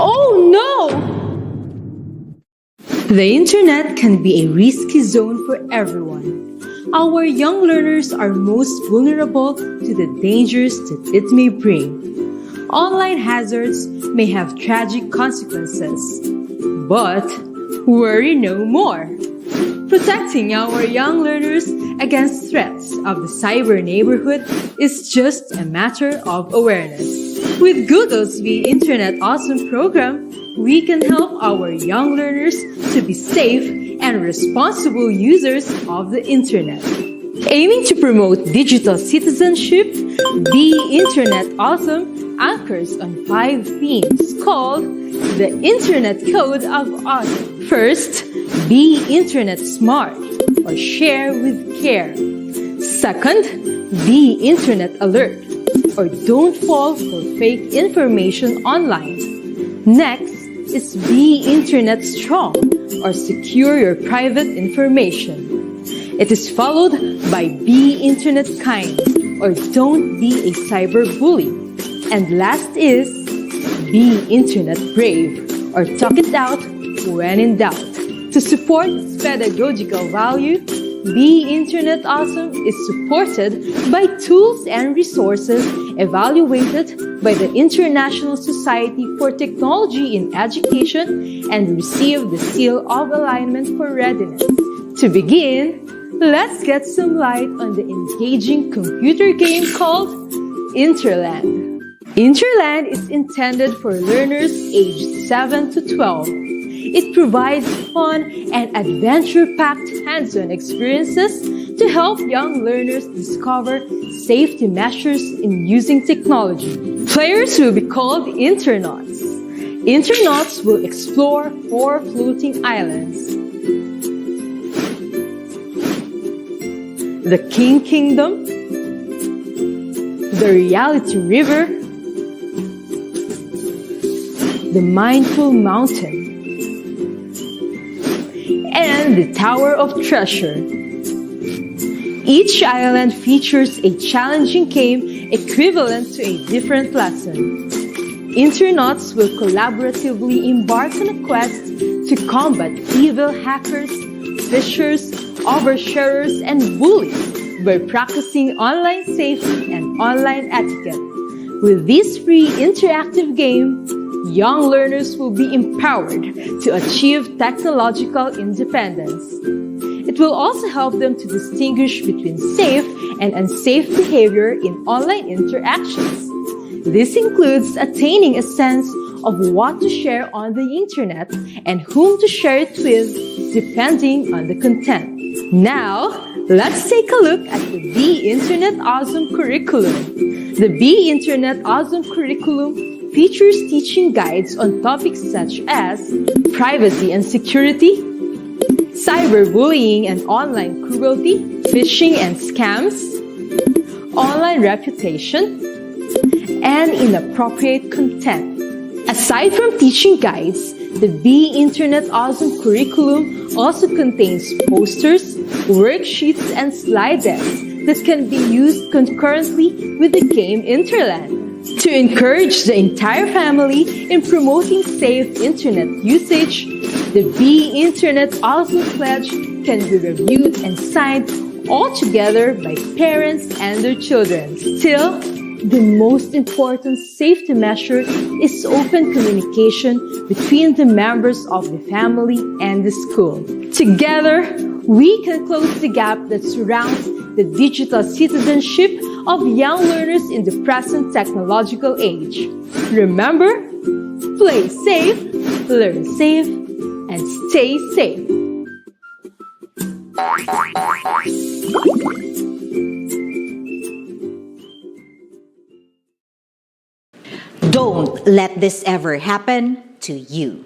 Oh no! The internet can be a risky zone for everyone. Our young learners are most vulnerable to the dangers that it may bring. Online hazards may have tragic consequences. But worry no more. Protecting our young learners against threats of the cyber neighborhood is just a matter of awareness. With Google's V2.0 Awesome program, we can help our young learners to be safe and responsible users of the internet. Aiming to promote digital citizenship, V2.0 Awesome anchors on 5 themes called the Internet Code of Awesome. First, be Internet smart or share with care. Second, be Internet alert or don't fall for fake information online. Next is be Internet strong or secure your private information. It is followed by be Internet kind or don't be a cyber bully. And last is be Internet brave or talk it out when in doubt. To support its pedagogical value, V2.0 Awesome is supported by tools and resources evaluated by the International Society for Technology in Education and received the seal of alignment for readiness. To begin, let's get some light on the engaging computer game called Interland. Interland is intended for learners aged 7 to 12. It provides fun and adventure-packed hands-on experiences to help young learners discover safety measures in using technology. Players will be called Internauts. Internauts will explore 4 floating islands: the King Kingdom, the Reality River, the Mindful Mountain, and the Tower of Treasure. Each island features a challenging game equivalent to a different lesson. Internauts will collaboratively embark on a quest to combat evil hackers, phishers, oversharers, and bullies by practicing online safety and online etiquette. With this free interactive game, young learners will be empowered to achieve technological independence. It will also help them to distinguish between safe and unsafe behavior in online interactions. This includes attaining a sense of what to share on the internet and whom to share it with, depending on the content. Now, let's take a look at the V2.0 Awesome curriculum. The V2.0 Awesome curriculum features teaching guides on topics such as privacy and security, cyberbullying and online cruelty, phishing and scams, online reputation, and inappropriate content. Aside from teaching guides, the V2.0 Awesome curriculum also contains posters, worksheets, and slide decks that can be used concurrently with the game Interland. To encourage the entire family in promoting safe internet usage, the V2.0 Awesome Pledge can be reviewed and signed all together by parents and their children. Still, the most important safety measure is open communication between the members of the family and the school. Together, we can close the gap that surrounds the digital citizenship of young learners in the present technological age. Remember, play safe, learn safe, and stay safe. Don't let this ever happen to you.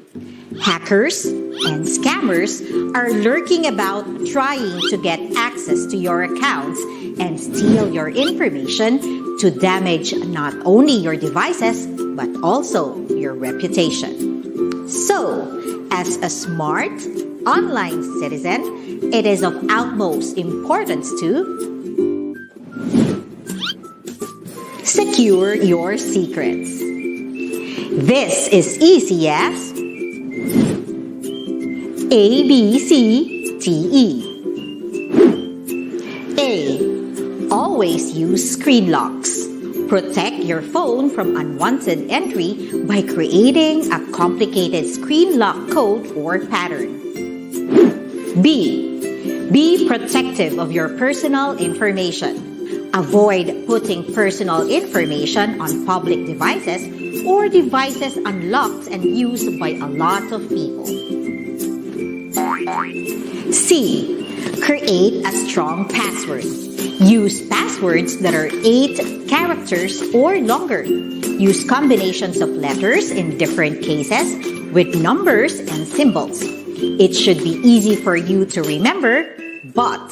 Hackers and scammers are lurking about trying to get access to your accounts and steal your information to damage not only your devices but also your reputation. So, as a smart online citizen, it is of utmost importance to secure your secrets. This is easy as A, B, C, D, E. A. Always use screen locks. Protect your phone from unwanted entry by creating a complicated screen lock code or pattern. B. Be protective of your personal information. Avoid putting personal information on public devices or devices unlocked and used by a lot of people. C. Create a strong password. Use passwords that are 8 characters or longer. Use combinations of letters in different cases with numbers and symbols. It should be easy for you to remember, but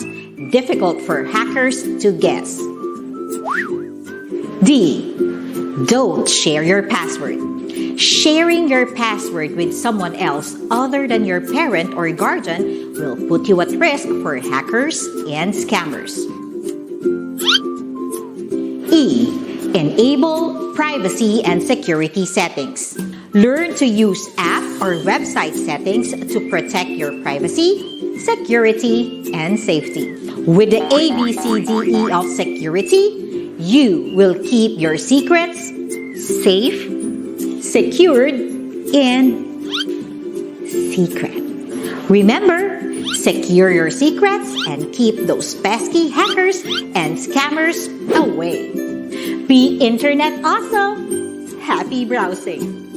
difficult for hackers to guess. D. Don't share your password. Sharing your password with someone else other than your parent or guardian will put you at risk for hackers and scammers. E. Enable privacy and security settings. Learn to use app or website settings to protect your privacy, security, and safety. With the ABCDE of security, you will keep your secrets safe, secured, and secret. Remember, secure your secrets and keep those pesky hackers and scammers away. Be internet awesome! Happy browsing!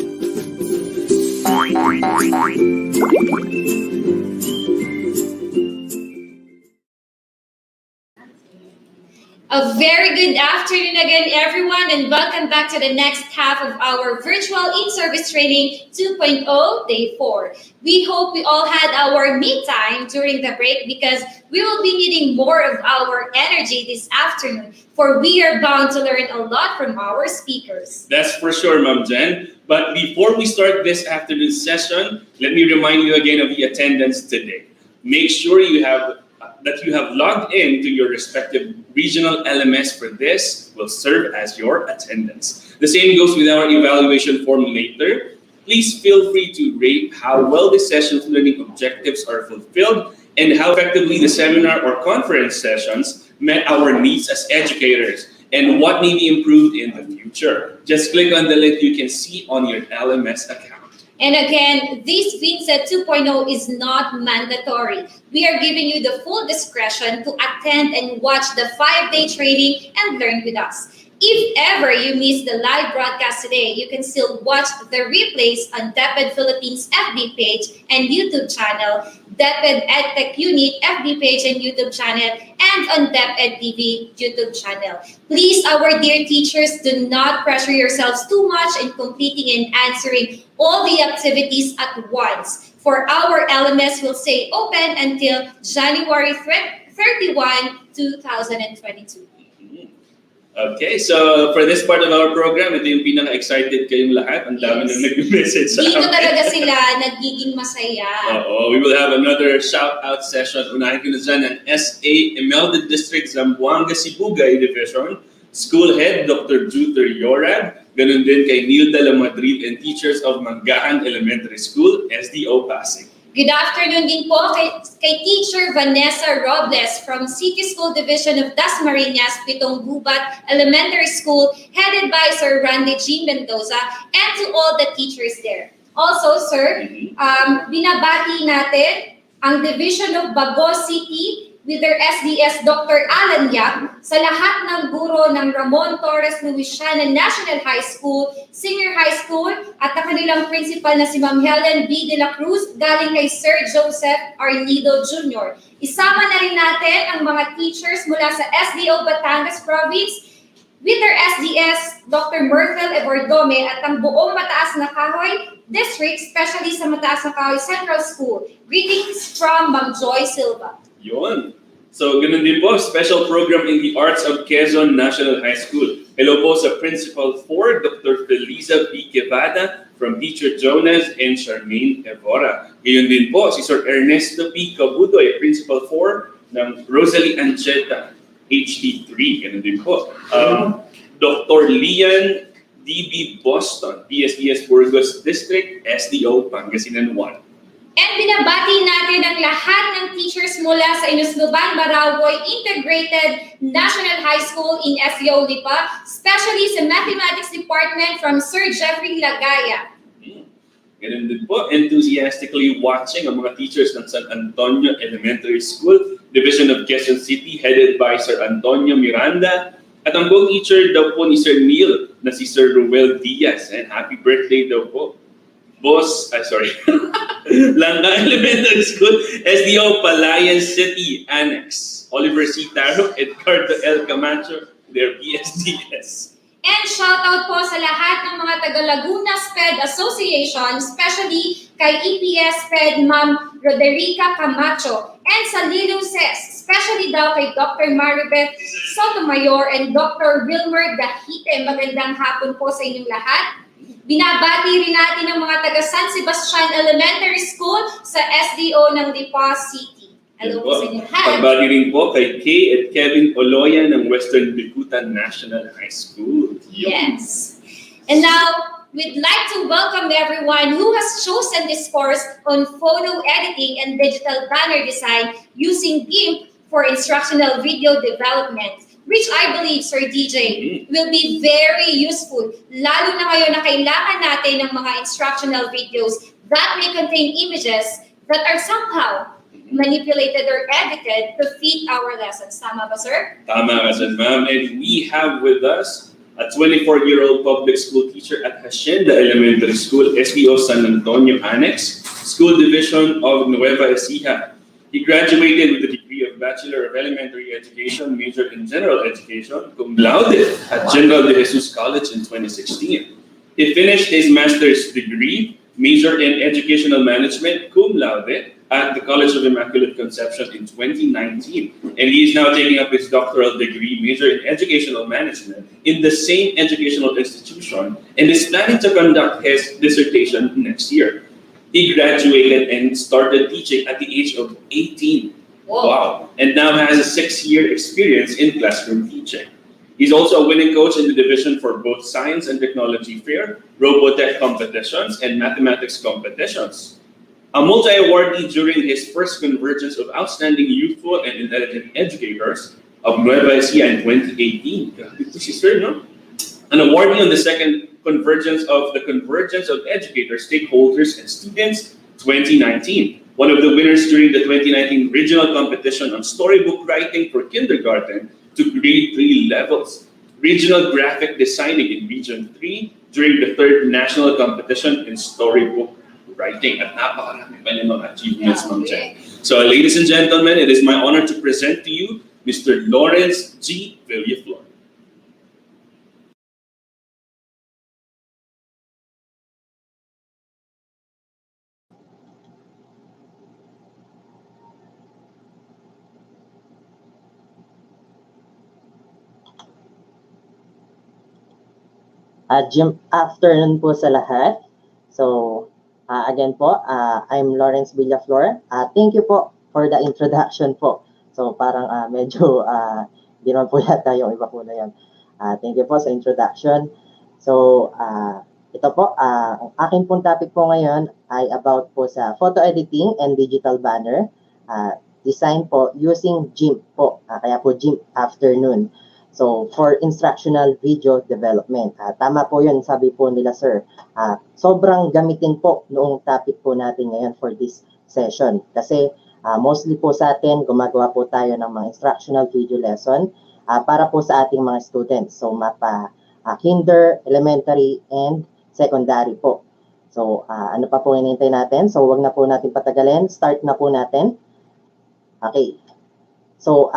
A very good afternoon again, everyone, and welcome back to the next half of our virtual in-service training 2.0, day 4. We hope we all had our me time during the break because we will be needing more of our energy this afternoon, for we are bound to learn a lot from our speakers. That's for sure, Ma'am Jen. But before we start this afternoon session, let me remind you again of the attendance today. Make sure that you have logged in to your respective regional LMS for this will serve as your attendance. The same goes with our evaluation form later. Please feel free to rate how well the session's learning objectives are fulfilled and how effectively the seminar or conference sessions met our needs as educators and what may be improved in the future. Just click on the link you can see on your LMS account. And again, this Inset 2.0 is not mandatory. We are giving you the full discretion to attend and watch the 5-day training and learn with us. If ever you missed the live broadcast today, you can still watch the replays on DepEd Philippines FB page and YouTube channel, DepEd EdTech Unit FB page and YouTube channel, and on DepEd TV YouTube channel. Please, our dear teachers, do not pressure yourselves too much in completing and answering all the activities at once. For our LMS will stay open until January 31, 2022. Okay, so for this part of our program, ito yung pinaka-excited kayong lahat. Ang dami na nag-message sa amin. Dito talaga sila nagiging masaya. We will have another shout-out session. Unahin ko na dyan ang SA Emelda District Zamboanga Sibugay Division, School Head Dr. Juter Yorad, ganun din kay Nilda Lamadrid and teachers of Manggahan Elementary School, SDO Pasig. Good afternoon din po kay Teacher Vanessa Robles from City School Division of Dasmariñas, Pitong Gubat Elementary School, headed by Sir Randy G. Mendoza, and to all the teachers there. Also, sir, binabati natin ang Division of Bago City with their SDS Dr. Alan Yap, sa lahat ng guro ng Ramon Torres Luisiana National High School, Senior High School, at ang kanilang principal na si Ma'am Helen B. De la Cruz, galing kay Sir Joseph Arnido Jr. Isama na rin natin ang mga teachers mula sa SDO Batangas Province with their SDS Dr. Myrtle Evordome at ang buong Mataas na Kahoy District, especially sa Mataas na Kahoy Central School. Greetings from Ma'am Joy Silva. Yun. So, ganun din po, special program in the Arts of Quezon National High School. Hello po sa Principal 4, Dr. Felisa P. Quevada, from Teacher Jonas and Charmaine Evora. Ngayon din po, si Sir Ernesto P. Cabudoy, Principal 4 ng Rosalie Ancheta, HD3. Ganun din po. Dr. Lian DB Boston, PSDS Burgos District, SDO Pangasinan 1. And binabati natin ang lahat ng teachers mula sa Inusluban Barawoy Integrated National High School in SEO Lipa, especially sa Mathematics Department from Sir Jeffrey Lagaya. Ganun din po, enthusiastically watching ang mga teachers ng San Antonio Elementary School, Division of Quezon City, headed by Sir Antonio Miranda. At ang co-teacher daw po ni Sir Neil na si Sir Ruel Diaz. And happy birthday daw po. Langga Elementary School, SDO Palayan City Annex. Oliver C. Taro, Edgardo L. Camacho, their PSDS. And shoutout po sa lahat ng mga taga-Laguna SPED Association, especially kay EPS SPED Ma'am Roderica Camacho, and sa Liluces, especially daw kay Dr. Maribeth Sotomayor and Dr. Wilmer Gahite. Magandang hapon po sa inyong lahat. Binabati rin natin ang mga taga San Sebastian Elementary School sa SDO ng Lipa City. Hello po sa inyo lahat. Pagbati rin po kay Kay at Kevin Oloya ng Western Bicutan National High School. Yes. And now, we'd like to welcome everyone who has chosen this course on photo editing and digital banner design using GIMP for instructional video development, which I believe, Sir DJ, will be very useful, lalo na ngayon na kailangan natin ng mga instructional videos that may contain images that are somehow manipulated or edited to fit our lessons. Tama ba, sir? Tama ka dyan, ma'am. And we have with us a 24-year-old public school teacher at Hacienda Elementary School, SDO San Antonio Annex, School Division of Nueva Ecija. He graduated with a degree of Bachelor of Elementary Education, major in General Education, cum laude at General de Jesus College in 2016. He finished his master's degree, major in Educational Management, cum laude, at the College of Immaculate Conception in 2019. And he is now taking up his doctoral degree, major in Educational Management, in the same educational institution, and is planning to conduct his dissertation next year. He graduated and started teaching at the age of 18. Whoa. Wow. And now has a 6-year experience in classroom teaching. He's also a winning coach in the division for both science and technology fair, robotech competitions, and mathematics competitions. A multi-awardee during his first convergence of outstanding youthful and intelligent educators of Nueva Ecija in 2018. No? An awardee on the second Convergence of Educators, Stakeholders, and Students 2019. One of the winners during the 2019 regional competition on storybook writing for kindergarten to grade 3 levels. Regional graphic designing in Region 3 during the 3rd national competition in storybook writing. At napakarami pa niya mga achievements, Ma'am Chen. So, ladies and gentlemen, it is my honor to present to you Mr. Lawrence G. Villaflor. Afternoon po sa lahat. So, again po, I'm Lawrence Villaflor. Thank you po for the introduction po. So, parang medyo, di naman po yata yung iba po na yan. Thank you po sa introduction. So, ito po, ang aking pong topic po ngayon ay about po sa photo editing and digital banner. Design po using GIMP po. Kaya po GIMP afternoon. So, for instructional video development. Tama po yun, sabi po nila, sir. Sobrang gamitin po noong topic po natin ngayon for this session. Kasi mostly po sa atin, gumagawa po tayo ng mga instructional video lesson para po sa ating mga students. So, mapa kinder, elementary, and secondary po. So, ano pa po hinihintay natin? So, wag na po natin patagalin. Start na po natin. Okay. So,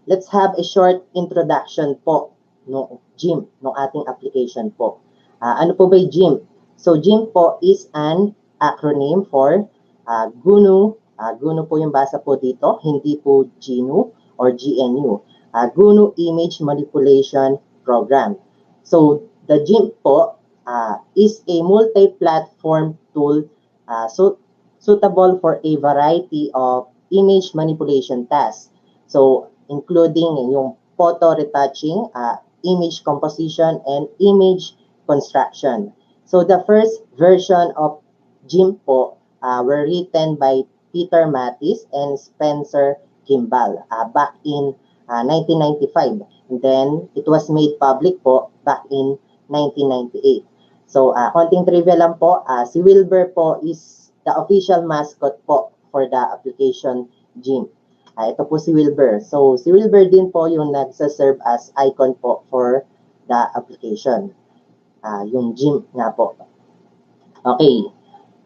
let's have a short introduction po ng GIMP, ng ating application po. Ano po ba yung GIMP? So, GIMP po is an acronym for GNU. GNU po yung basa po dito, hindi po GNU or GNU. GNU Image Manipulation Program. So, the GIMP po is a multi-platform tool suitable for a variety of image manipulation tasks. So, including yung photo retouching, image composition, and image construction. So the first version of GIMP po were written by Peter Mattis and Spencer Kimball back in 1995. And then it was made public po back in 1998. So konting trivia lang po, si Wilbur po is the official mascot po for the application GIMP. Ito po si Wilbur. So si Wilbur din po yung nagsaserve as icon po for the application. Yung GIMP nga po. Okay.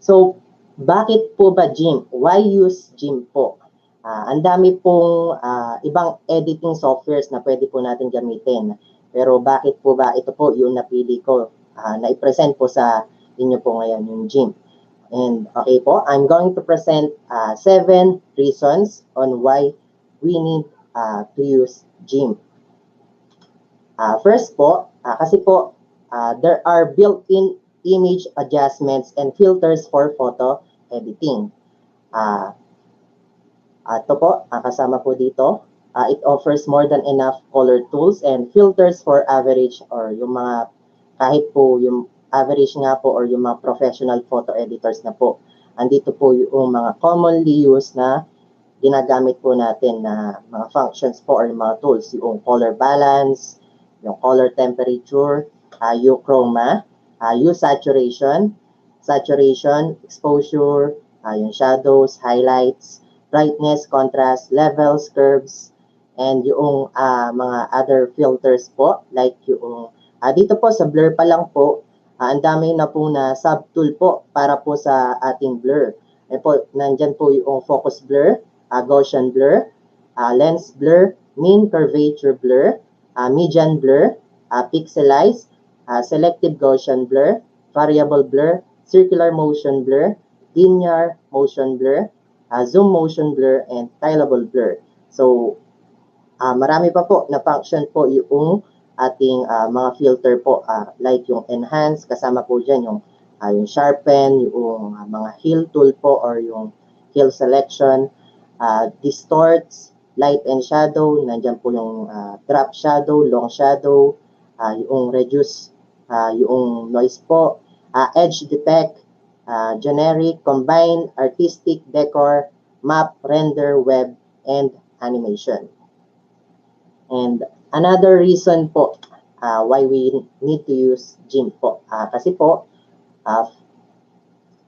So, bakit po ba GIMP? Why use GIMP po? Ang dami pong ibang editing softwares na pwede po natin gamitin. Pero bakit po ba ito po yung napili ko na i-present po sa inyo po ngayon yung GIMP? And okay po, I'm going to present 7 reasons on why we need to use GIMP. First po, kasi po there are built-in image adjustments and filters for photo editing. Ito po, kasama po dito. It offers more than enough color tools and filters for average or yung mga, kahit po yung average nga po or yung mga professional photo editors na po. Andito po yung mga commonly used na ginagamit po natin na mga functions po or mga tools. Yung color balance, yung color temperature, yung chroma, yung saturation, exposure, yung shadows, highlights, brightness, contrast, levels, curves, and yung mga other filters po, like yung, dito po sa blur pa lang po, ang dami na po na subtool po para po sa ating blur. Po, nandyan po yung focus blur, Gaussian blur, lens blur, mean curvature blur, median blur, pixelize, selective Gaussian blur, variable blur, circular motion blur, linear motion blur, zoom motion blur, and tileable blur. So, marami pa po na function po yung ating mga filter po, like yung enhance, kasama po dyan yung sharpen, yung mga heal tool po or yung heal selection, distorts, light and shadow, nandyan po yung drop shadow, long shadow, yung reduce, yung noise po, edge detect, generic, combine, artistic, decor, map, render, web, and animation. And another reason po why we need to use GIMP po, kasi po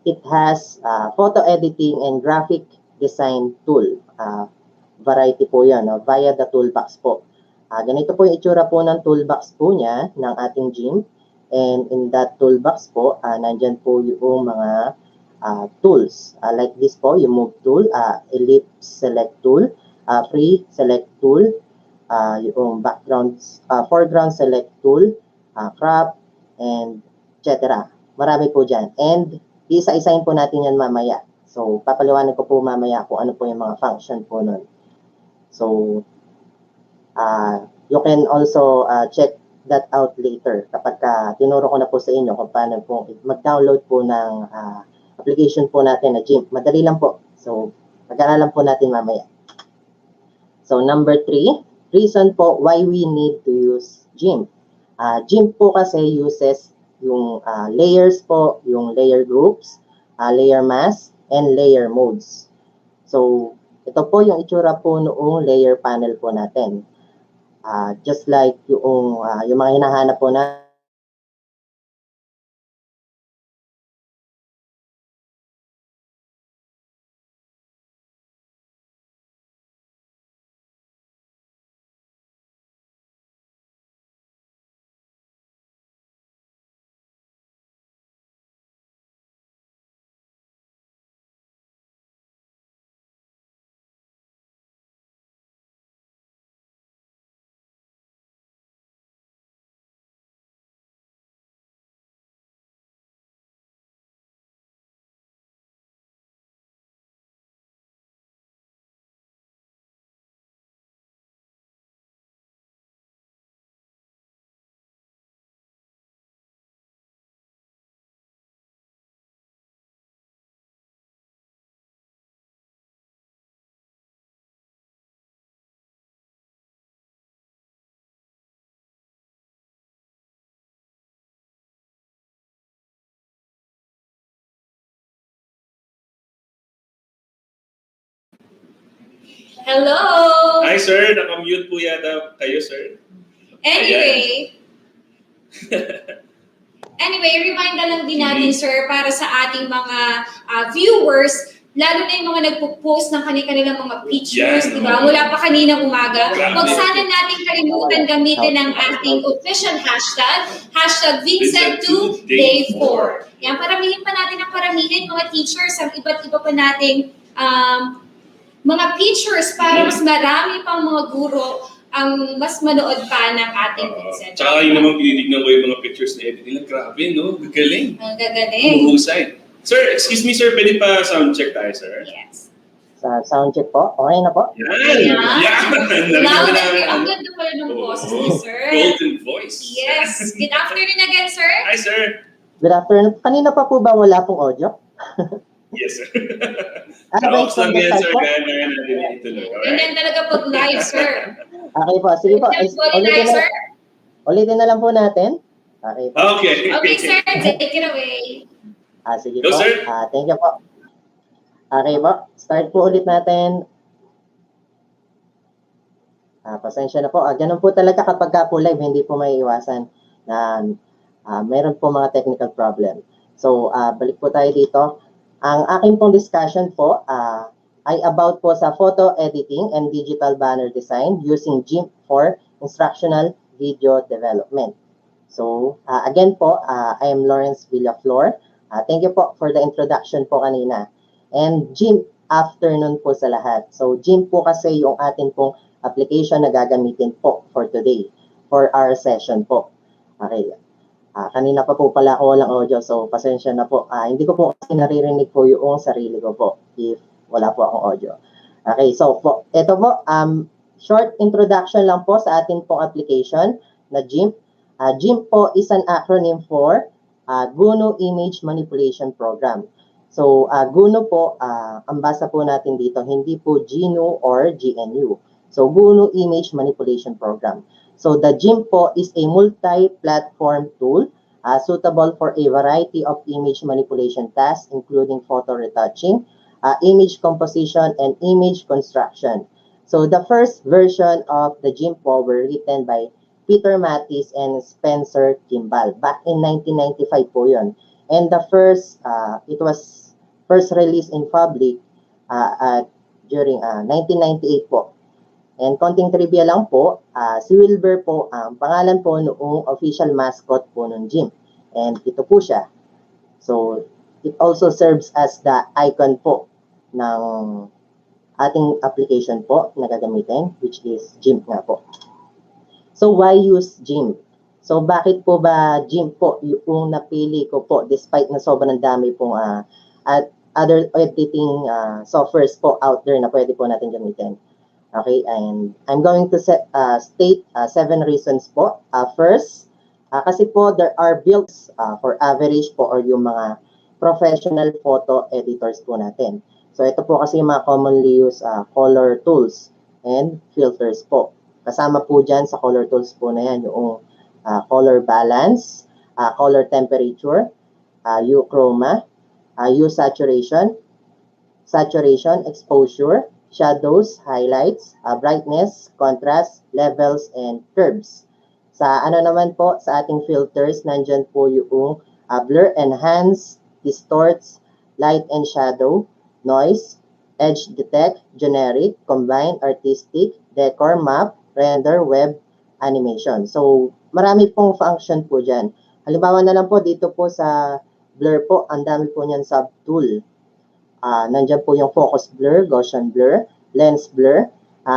it has photo editing and graphic design tool. Variety po yan, via the toolbox po. Ganito po yung itsura po ng toolbox po niya, ng ating GIMP. And in that toolbox po, nandyan po yung mga tools. Like this po, yung move tool, ellipse select tool, free select tool, yung background, foreground select tool, crop, and etc. Marami po dyan. And isa-isahin po natin yan mamaya. So, papaliwanag ko po mamaya kung ano po yung mga function po nun. So, you can also check that out later kapag tinuro ko na po sa inyo kung paano po mag-download po ng application po natin na GIMP. Madali lang po. So, mag-aralan po natin mamaya. So, number 3, reason po why we need to use GIMP. GIMP po kasi uses yung layers po, yung layer groups, layer mask, and layer modes. So, ito po yung itsura po noong layer panel po natin. Just like yung mga hinahanap po na Hello! Hi, sir. Nakamute po yata kayo, sir. Anyway, remind na lang din natin, sir, para sa ating mga viewers, lalo na yung mga nagpo-post ng kanilang mga pictures, Yan, di ba? oo. Mula pa kaninang umaga. Grabe. Huwag sana natin kalimutan gamitin ang ating official hashtag #Vincent2Day4. Yan, paramihin pa natin ang paramihin, mga teachers, ang iba't iba pa nating mga pictures para mas marami pang mga guro ang mas manood pa ng ating Vincent. Tsaka yun naman pinitignan ko yung mga pictures na edit nila. Grabe, no? Gagaling. Ang gagaling. Mahusay. Sir, excuse me, sir. Pwede pa sound check tayo, sir? Yes. Sa sound check po, okay na po? Yan! Yan. Loud and clear. Ang Yan! ganda pala ng boses ni sir. Golden voice. Yes. Good afternoon again, sir. Hi, sir. Good afternoon. Kanina pa po ba wala pong audio? Yes, sir. Wait, Sa-off lang yan, sir. po? Kaya natin ituloy. Ganyan talaga pag live, sir. Okay po, sige po. Ganyan live, sir. Ulitin na lang po natin. Okay po. Okay. Okay, sir. Take it away. Sige Go, po. sir. Thank you po. Okay po. Start po ulit natin. Pasensya na po. Ganun po talaga kapag ka po live, hindi po may iwasan na meron po mga technical problem. So, balik po tayo dito. Ang aking pong discussion po ay about po sa photo editing and digital banner design using GIMP for instructional video development. So, again po, I am Lawrence Villaflor. Thank you po for the introduction po kanina. And GIMP, afternoon po sa lahat. So, GIMP po kasi yung atin pong application na gagamitin po for today, for our session po. Okay. Kanina pa po pala ako walang audio, so pasensya na po. Hindi ko po kasi naririnig po yung sarili ko po if wala po akong audio. Okay, so po, ito po, short introduction lang po sa atin pong application na GIMP. GIMP po is an acronym for GUNO Image Manipulation Program. So, GUNO po, ang basa po natin dito, hindi po GNU or GNU. So, GUNO Image Manipulation Program. So, the GIMP po is a multi-platform tool suitable for a variety of image manipulation tasks, including photo retouching, image composition, and image construction. So, the first version of the GIMP po were written by Peter Mattis and Spencer Kimball back in 1995 po yun. And the first, it was first released in public during 1998 po. And konting trivia lang po, si Wilbur po, ang pangalan po noong official mascot po ng GIMP. And ito po siya. So, it also serves as the icon po ng ating application po na gagamitin, which is GIMP nga po. So, why use GIMP? So, bakit po ba GIMP po yung napili ko po despite na sobrang dami pong at other editing softwares po out there na pwede po natin gamitin? Okay, and I'm going to state 7 reasons po. First, kasi po there are builds for average po or yung mga professional photo editors po natin. So ito po kasi yung mga commonly used color tools and filters po. Kasama po dyan sa color tools po na yan yung color balance, color temperature, hue chroma, hue saturation, exposure, shadows, highlights, brightness, contrast, levels, and curves. Sa ano naman po, sa ating filters, nandyan po yung blur, enhance, distorts, light and shadow, noise, edge detect, generic, combine, artistic, decor, map, render, web, animation. So, marami pong function po dyan. Halimbawa na lang po dito po sa blur po, ang dami po niyan sub-tool. Nandiyan po yung focus blur, Gaussian blur, lens blur,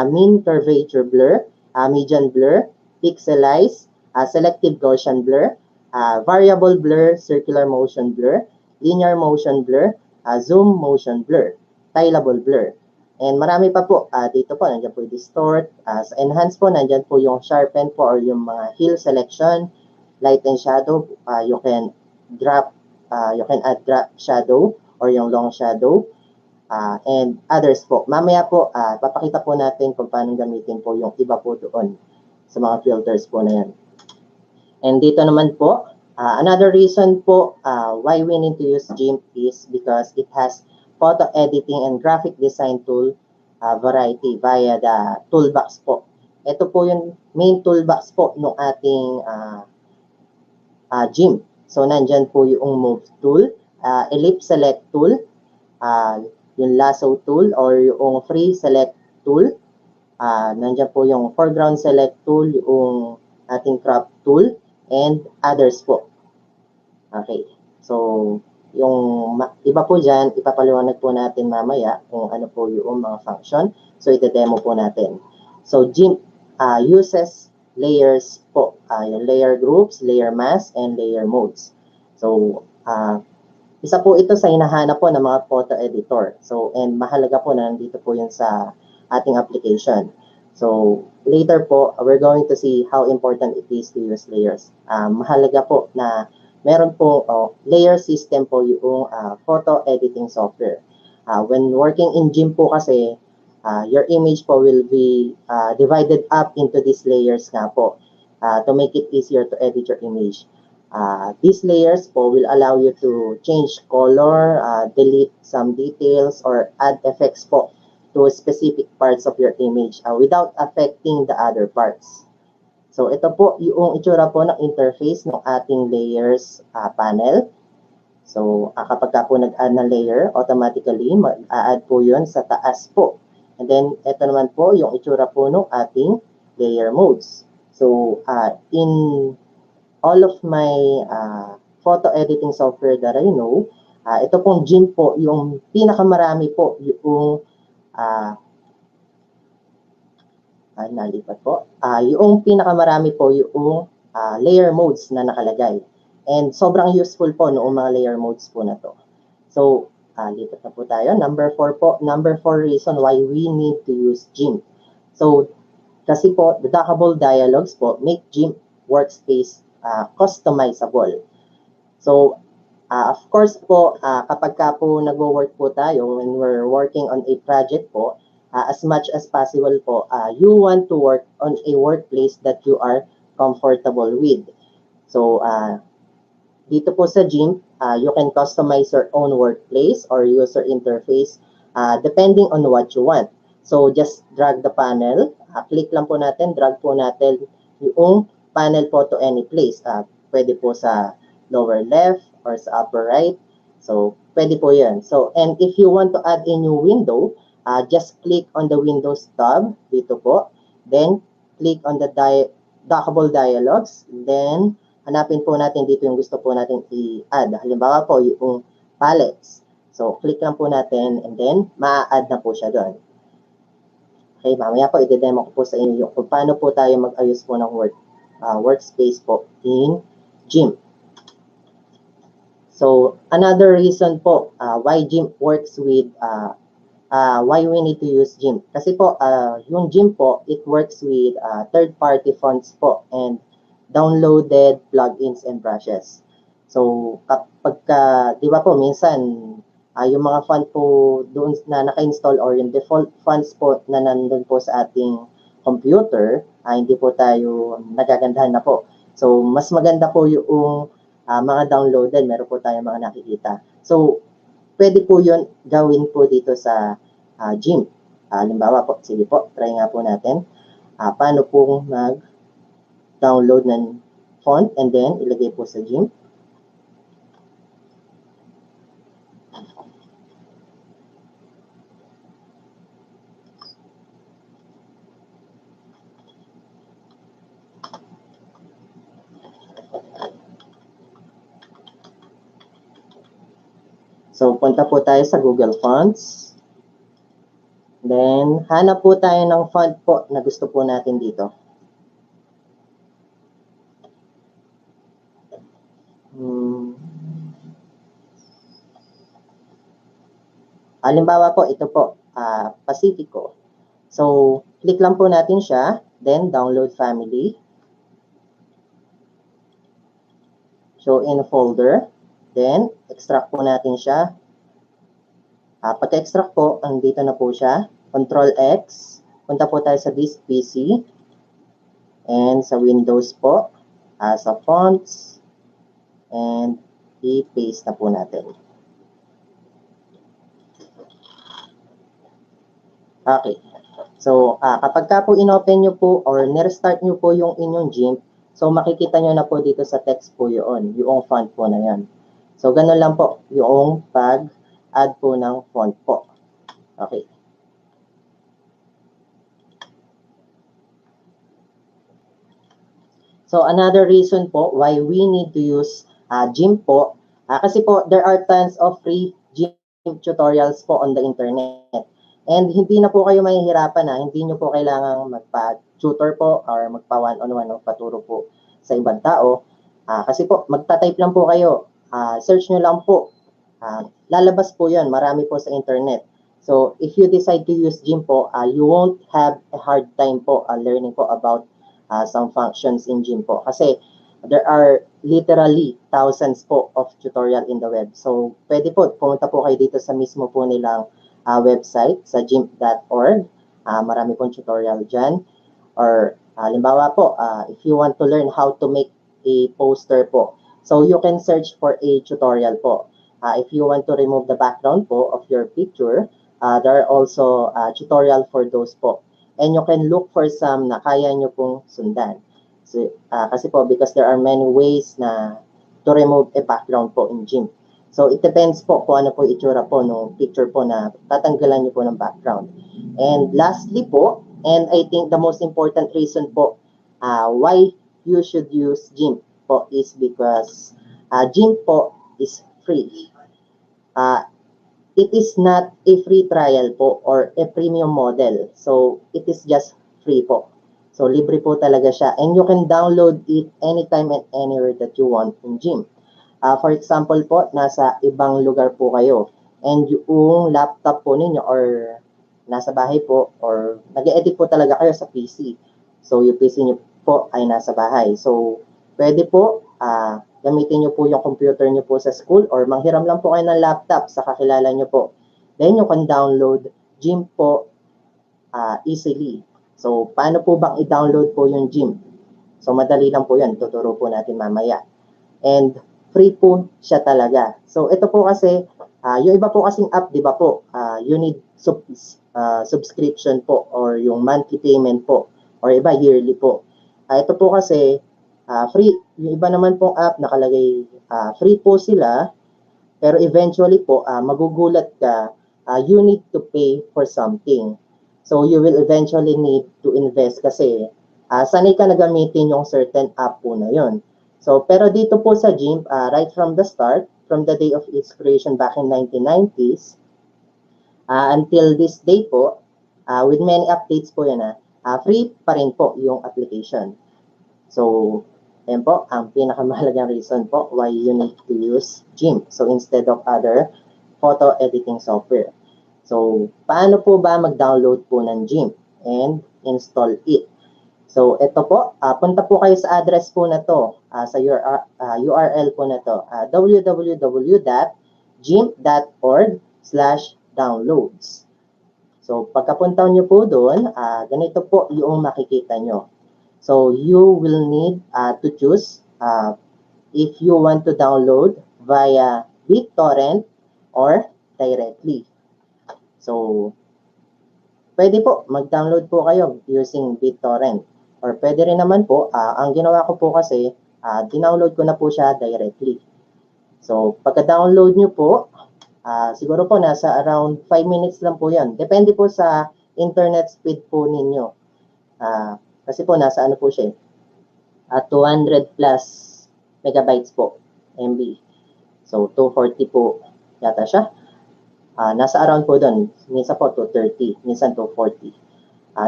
mean curvature blur, median blur, pixelize, selective Gaussian blur, variable blur, circular motion blur, linear motion blur, zoom motion blur, tileable blur. And marami pa po. Dito po, nandiyan po yung distort. Sa enhance po, nandiyan po yung sharpen po or yung mga hue selection, light and shadow. You can add drop shadow or yung long shadow, and others po. Mamaya po, papakita po natin kung paano gamitin po yung iba po doon sa mga filters po na yan. And dito naman po, another reason po why we need to use GIMP is because it has photo editing and graphic design tool variety via the toolbox po. Ito po yung main toolbox po ng ating gym. So, nandyan po yung move tool, ellipse select tool, yung lasso tool or yung free select tool. Nandyan po yung foreground select tool, yung ating crop tool, and others po. Okay. So, yung iba po dyan, ipapaliwanag po natin mamaya kung ano po yung mga function. So, ite-demo po natin. So, gym uses layers po. Yung layer groups, layer mask, and layer modes. So, isa po ito sa hinahanap po ng mga photo editor. So, and mahalaga po na nandito po yun sa ating application. So, later po, we're going to see how important it is to use layers. Mahalaga po na meron po layer system po yung photo editing software. When working in gym po kasi, your image po will be divided up into these layers nga po to make it easier to edit your image. These layers po will allow you to change color, delete some details, or add effects po to specific parts of your image without affecting the other parts. So, ito po yung itsura po ng interface ng ating layers panel. So, kapag ka po nag-add na layer, automatically mag-add po yun sa taas po. And then, ito naman po yung itsura po ng ating layer modes. So, in all of my photo editing software that I know, ito pong gym po, yung pinakamarami po yung nalipat po. Yung pinakamarami po yung layer modes na nakalagay. And sobrang useful po noong mga layer modes po na to. So, lipat na po tayo. Number 4 po. Number 4 reason why we need to use gym. So, kasi po, the dockable dialogues po make gym workspace customizable. So, of course po, kapag ka po nag-work po tayo, when we're working on a project po, as much as possible po, you want to work on a workplace that you are comfortable with. So, dito po sa gym, you can customize your own workplace or user interface depending on what you want. So, just drag the panel. Click lang po natin, drag po natin yung panel po to any place. Pwede po sa lower left or sa upper right. So, pwede po yan. So, and if you want to add a new window, just click on the Windows tab dito po. Then, click on the dockable dialogues. Then, hanapin po natin dito yung gusto po natin i-add. Halimbawa po, yung palettes. So, click lang po natin and then, ma-add na po siya doon. Okay, mamaya po, i-demo ko po sa inyo kung paano po tayo mag-ayos po ng workspace po in gym. So, another reason po why gym works with why we need to use gym. Kasi po, yung gym po, it works with third-party fonts po and downloaded plugins and brushes. So, kapag, di ba po, minsan, yung mga font po doon na naka-install or yung default fonts po na nandun po sa ating computer, hindi po tayo nagagandahan na po. So, mas maganda po yung mga downloaded, meron po tayong mga nakikita. So, pwede po yun gawin po dito sa gym. Halimbawa po, sige po, try nga po natin. Paano po mag-download ng font and then ilagay po sa gym. So, punta po tayo sa Google Fonts. Then, hanap po tayo ng font po na gusto po natin dito. Halimbawa po, ito po, Pacifico. So, click lang po natin siya. Then, download family. Show in folder. Then, extract po natin siya. Pagka-extract po, andito na po siya. Control-X. Punta po tayo sa this PC. And sa Windows po. Sa fonts. And i-paste na po natin. Okay. So, kapag ka po inopen nyo po or nirestart nyo po yung inyong GIMP, so makikita nyo na po dito sa text po yun, yung font po na yun. So, ganun lang po yung pag-add po ng font po. Okay. So, another reason po why we need to use GIMP po, kasi po there are tons of free GIMP tutorials po on the internet. And hindi na po kayo mahihirapan hindi nyo po kailangang magpa-tutor po or magpa-one-on-one o paturo po sa ibang tao. Kasi po, magta-type lang po kayo. Search nyo lang po. Lalabas po yun. Marami po sa internet. So, if you decide to use GIMP po, you won't have a hard time po learning po about some functions in GIMP po. Kasi there are literally thousands po of tutorial in the web. So, pwede po, pumunta po kayo dito sa mismo po nilang website sa gimp.org. Marami pong tutorial dyan. Or, halimbawa po, if you want to learn how to make a poster po, so you can search for a tutorial po. If you want to remove the background po of your picture, there are also tutorial for those po. And you can look for some na kaya nyo pong sundan. So, kasi po, because there are many ways na to remove a background po in GIMP. So, it depends po kung ano po itsura po ng picture po na tatanggalan nyo po ng background. And lastly po, and I think the most important reason po why you should use GIMP po is because GIMP po is free. It is not a free trial po or a premium model. So, it is just free po. So, libre po talaga siya. And you can download it anytime and anywhere that you want in GIMP. For example po, nasa ibang lugar po kayo. And yung laptop po ninyo or nasa bahay po or nag-edit po talaga kayo sa PC. So, yung PC nyo po ay nasa bahay. So, pwede po gamitin nyo po yung computer nyo po sa school or manghiram lang po kayo ng laptop sa kakilala nyo po. Then, you can download GIMP po easily. So, paano po bang i-download po yung GIMP? So, madali lang po yan. Tuturo po natin mamaya. And, free po siya talaga. So, ito po kasi, yung iba po kasing app, di ba po, you need subscription po or yung monthly payment po or iba yearly po. Ito po kasi, free. Yung iba naman pong app, nakalagay free po sila, pero eventually po, magugulat ka, you need to pay for something. So, you will eventually need to invest kasi sanay ka na gamitin yung certain app po na yun. So, pero dito po sa GIMP, right from the start, from the day of its creation back in 1990s, until this day po, with many updates po yan, free pa rin po yung application. So, yan po, ang pinakamahalagang reason po why you need to use GIMP. So, instead of other photo editing software. So, paano po ba mag-download po ng GIMP and install it? So, ito po, punta po kayo sa address po na to, sa URL po na to, www.gimp.org/downloads. So, pagkapunta nyo po doon, ganito po yung makikita nyo. So, you will need to choose if you want to download via BitTorrent or directly. So, pwede po, mag-download po kayo using BitTorrent. Or pwede rin naman po, ang ginawa ko po kasi, dinownload ko na po siya directly. So, pagka-download nyo po, siguro po nasa around 5 minutes lang po yan. Depende po sa internet speed po ninyo. Kasi po, nasa ano po siya 200 plus megabytes po, MB. So, 240 po yata siya. Nasa around po doon. Minsan po 230, minsan 240.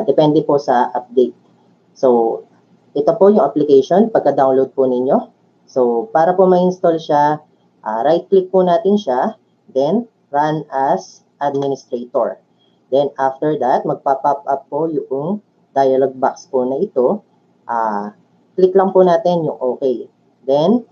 Depende po sa update. So, ito po yung application pagka-download po ninyo. So, para po ma-install siya, right-click po natin siya, then run as administrator. Then, after that, magpa-pop up po yung dialog box po na ito. Click lang po natin yung OK. Then,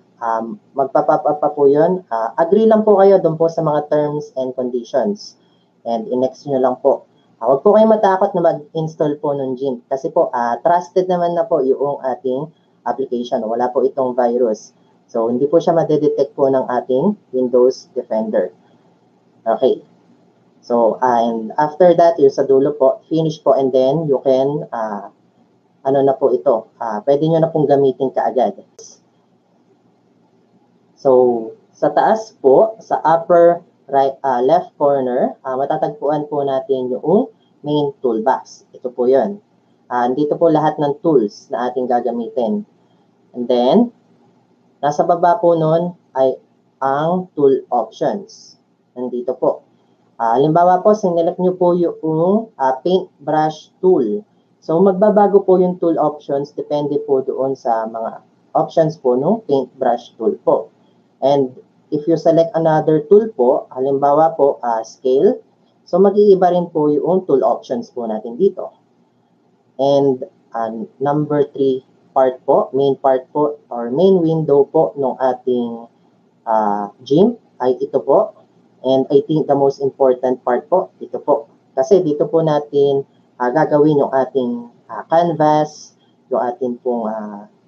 magpa-pop up pa po yun. Agree lang po kayo doon po sa mga terms and conditions. And in-next nyo lang po. Huwag po kayo matakot na mag-install po ng GIMP. Kasi po, trusted naman na po yung ating application. Wala po itong virus. So, hindi po siya madedetect po ng ating Windows Defender. Okay. So, and after that, yung sa dulo po, finish po, and then you can, ano na po ito, pwede nyo na pong gamitin kaagad. So, sa taas po, sa upper right, left corner, matatagpuan po natin yung main toolbox. Ito po yun. Dito po lahat ng tools na ating gagamitin. And then, nasa baba po nun ay ang tool options. Nandito po. Halimbawa po, sinelect nyo po yung paintbrush tool. So, magbabago po yung tool options depende po doon sa mga options po ng paintbrush tool po. And if you select another tool po, halimbawa po, scale, so mag-iiba rin po yung tool options po natin dito. And number 3 part po, main part po, or main window po ng ating GIMP ay ito po. And I think the most important part po, ito po. Kasi dito po natin gagawin yung ating canvas, yung ating pong,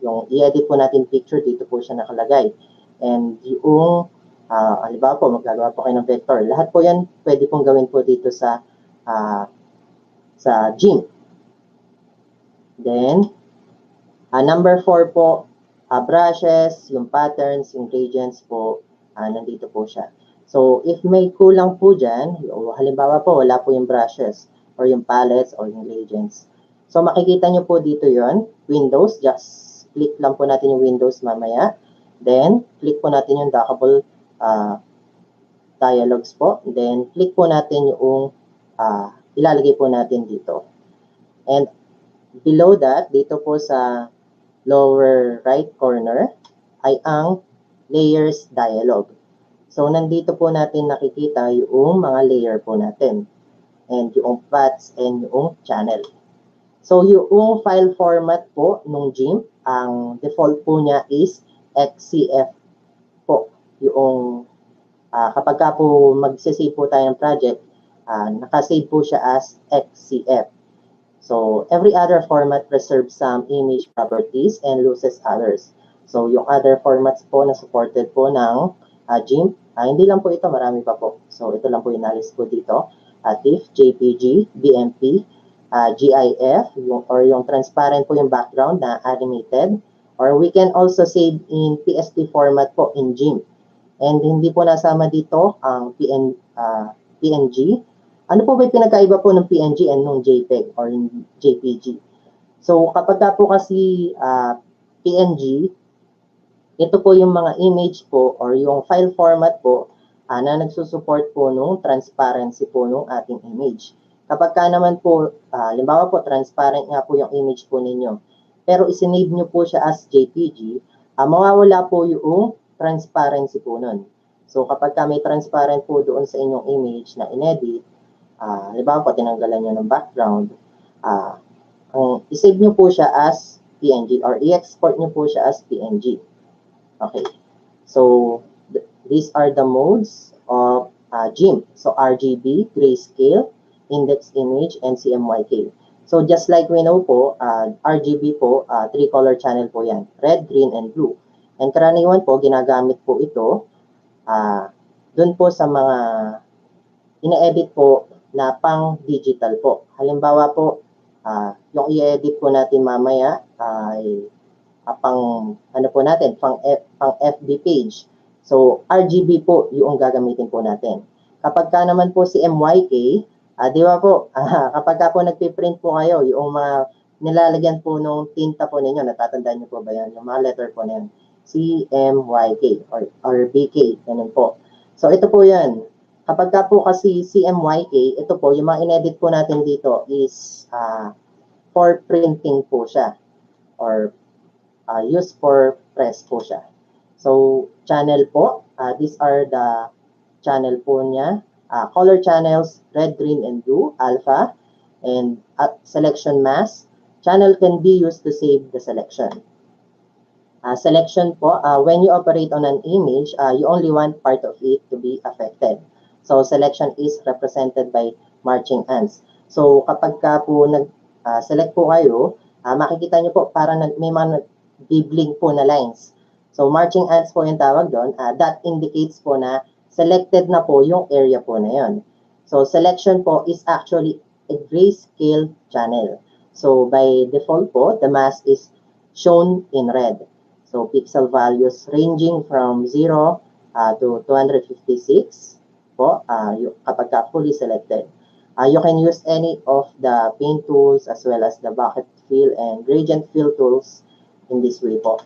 yung i-edit po natin picture, dito po siya nakalagay. And yung, halimbawa po, magagawa po kayo ng vector. Lahat po yan, pwede pong gawin po dito sa GIMP. Then, number 4 po, brushes, yung patterns, yung gradients po, nandito po siya. So, if may kulang po dyan, halimbawa po, wala po yung brushes, or yung palettes, or yung gradients. So, makikita nyo po dito yon Windows, just click lang po natin yung Windows mamaya. Then, click po natin yung dockable dialogues po. Then, click po natin yung ilalagay po natin dito. And, below that, dito po sa lower right corner, ay ang layers dialog. So, nandito po natin nakikita yung mga layer po natin. And yung paths and yung channel. So, yung file format po nung GIMP, ang default po niya is XCF po. Yung kapag ka po magsisave po tayo ng project, nakasave po siya as XCF. So, every other format preserves some image properties and loses others. So, yung other formats po na supported po ng GIMP, hindi lang po ito, marami pa po. So, ito lang po yung nalis po dito. TIFF, JPG, BMP, GIF, or yung transparent po yung background na animated. Or we can also save in PSD format po in GIMP. And hindi po nasama dito ang PNG. Ano po ba yung pinagkaiba po ng PNG and ng JPEG or JPG? So, kapag po kasi PNG, ito po yung mga image po or yung file format po na nagsusupport po nung transparency po nung ating image. Kapag ka naman po, halimbawa po, transparent nga po yung image po ninyo, pero isinave nyo po siya as JPG, mawawala po yung transparency po nun. So, kapag ka may transparent po doon sa inyong image na inedit, halimbawa po, tinanggalan nyo ng background, isave nyo po siya as PNG or i-export nyo po siya as PNG. Okay. So, these are the modes of GIMP. So, RGB, grayscale, index image, and CMYK. So, just like we know po, RGB po, 3-color channel po yan. Red, green, and blue. And karaniwan po, ginagamit po ito dun po sa mga ina-edit po na pang-digital po. Halimbawa po, yung i-edit po natin mamaya ay pang ano po natin, pang FB page. So, RGB po yung gagamitin po natin. Kapag ka naman po si MYK, di ba po, kapag ka po nagpiprint po kayo, yung mga nilalagyan po nung tinta po ninyo, natatandaan niyo po ba yan? Yung mga letter po na yan. CMYK or BK, ganun po. So, ito po yan. Kapag ka po kasi CMYK, ito po, yung mga inedit po natin dito is for printing po siya. Or used for press po siya. So, channel po, these are the channel po niya. Color channels, red, green, and blue, alpha, and selection mask. Channel can be used to save the selection. Selection po, when you operate on an image, you only want part of it to be affected. So, selection is represented by marching ants. So, kapag ka po nag-select po kayo, makikita nyo po parang may mga bibling po na lines. So, marching ants po yung tawag doon. That indicates po na selected na po yung area po na yon. So selection po is actually a grayscale channel. So by default po, the mask is shown in red. So pixel values ranging from 0 to 256 po kapag fully selected. You can use any of the paint tools as well as the bucket fill and gradient fill tools in this way po.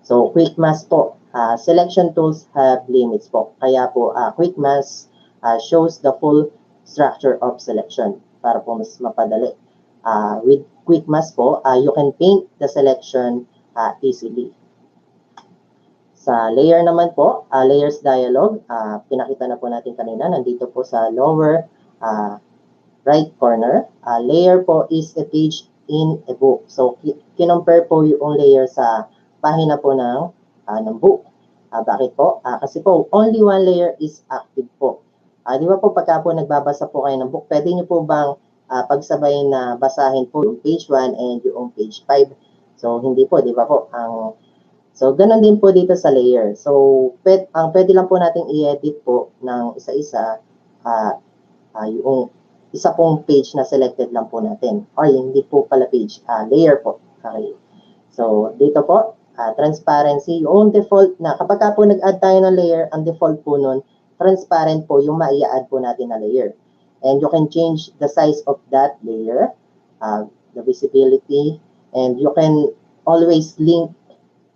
So quick mask po, selection tools have limits po. Kaya po quick mask shows the full structure of selection para po mas mapadali. With quick mask po, you can paint the selection easily. Sa layer naman po, layers dialog, pinakita na po natin kanina, nandito po sa lower right corner. Layer po is a page in a book. So, kinompare po yung layer sa pahina po ng book. Bakit po? Kasi po, only one layer is active po. Di ba po, pagka po nagbabasa po kayo ng book, pwede nyo po bang pagsabay na basahin po yung page 1 and yung page 5? So, hindi po, di ba po? So, ganun din po dito sa layer. So, pwede lang po nating i-edit po ng isa-isa yung isa pong page na selected lang po natin. Or hindi po pala page, layer po. Okay. So, dito po, transparency, yung default na, kapag po nag-add tayo ng layer, ang default po nun, transparent po yung ma-i-add po natin na layer. And you can change the size of that layer, the visibility, and you can always link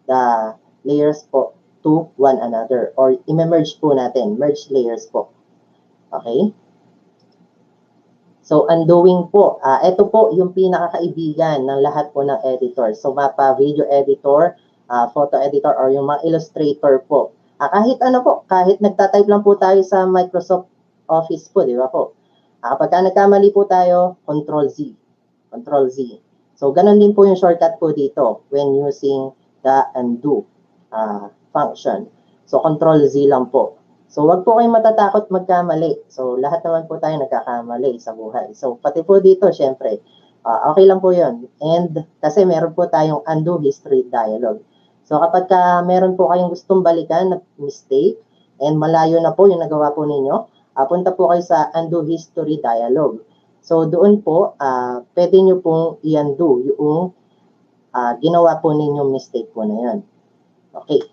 the layers po to one another or i-merge po natin, merge layers po. Okay? So, undoing po, ito po yung pinakakaibigan ng lahat po ng editor. So, mapa, video editor, photo editor, or yung mga illustrator po. Kahit ano po, kahit nagtatype lang po tayo sa Microsoft Office po, di ba po? Kapag nagkamali po tayo, Control-Z. Control-Z. So, ganun din po yung shortcut po dito when using the undo function. So, Control-Z lang po. So, wag po kayong matatakot magkamali. So, lahat naman po tayo nagkakamali sa buhay. So, pati po dito, syempre, okay lang po yun. And, kasi meron po tayong undo history dialog. So, kapag meron po kayong gustong balikan na mistake, and malayo na po yung nagawa po ninyo, punta po kayo sa undo history dialog. So, doon po, pwede nyo pong i-undo yung ginawa po ninyong mistake po na yun. Okay.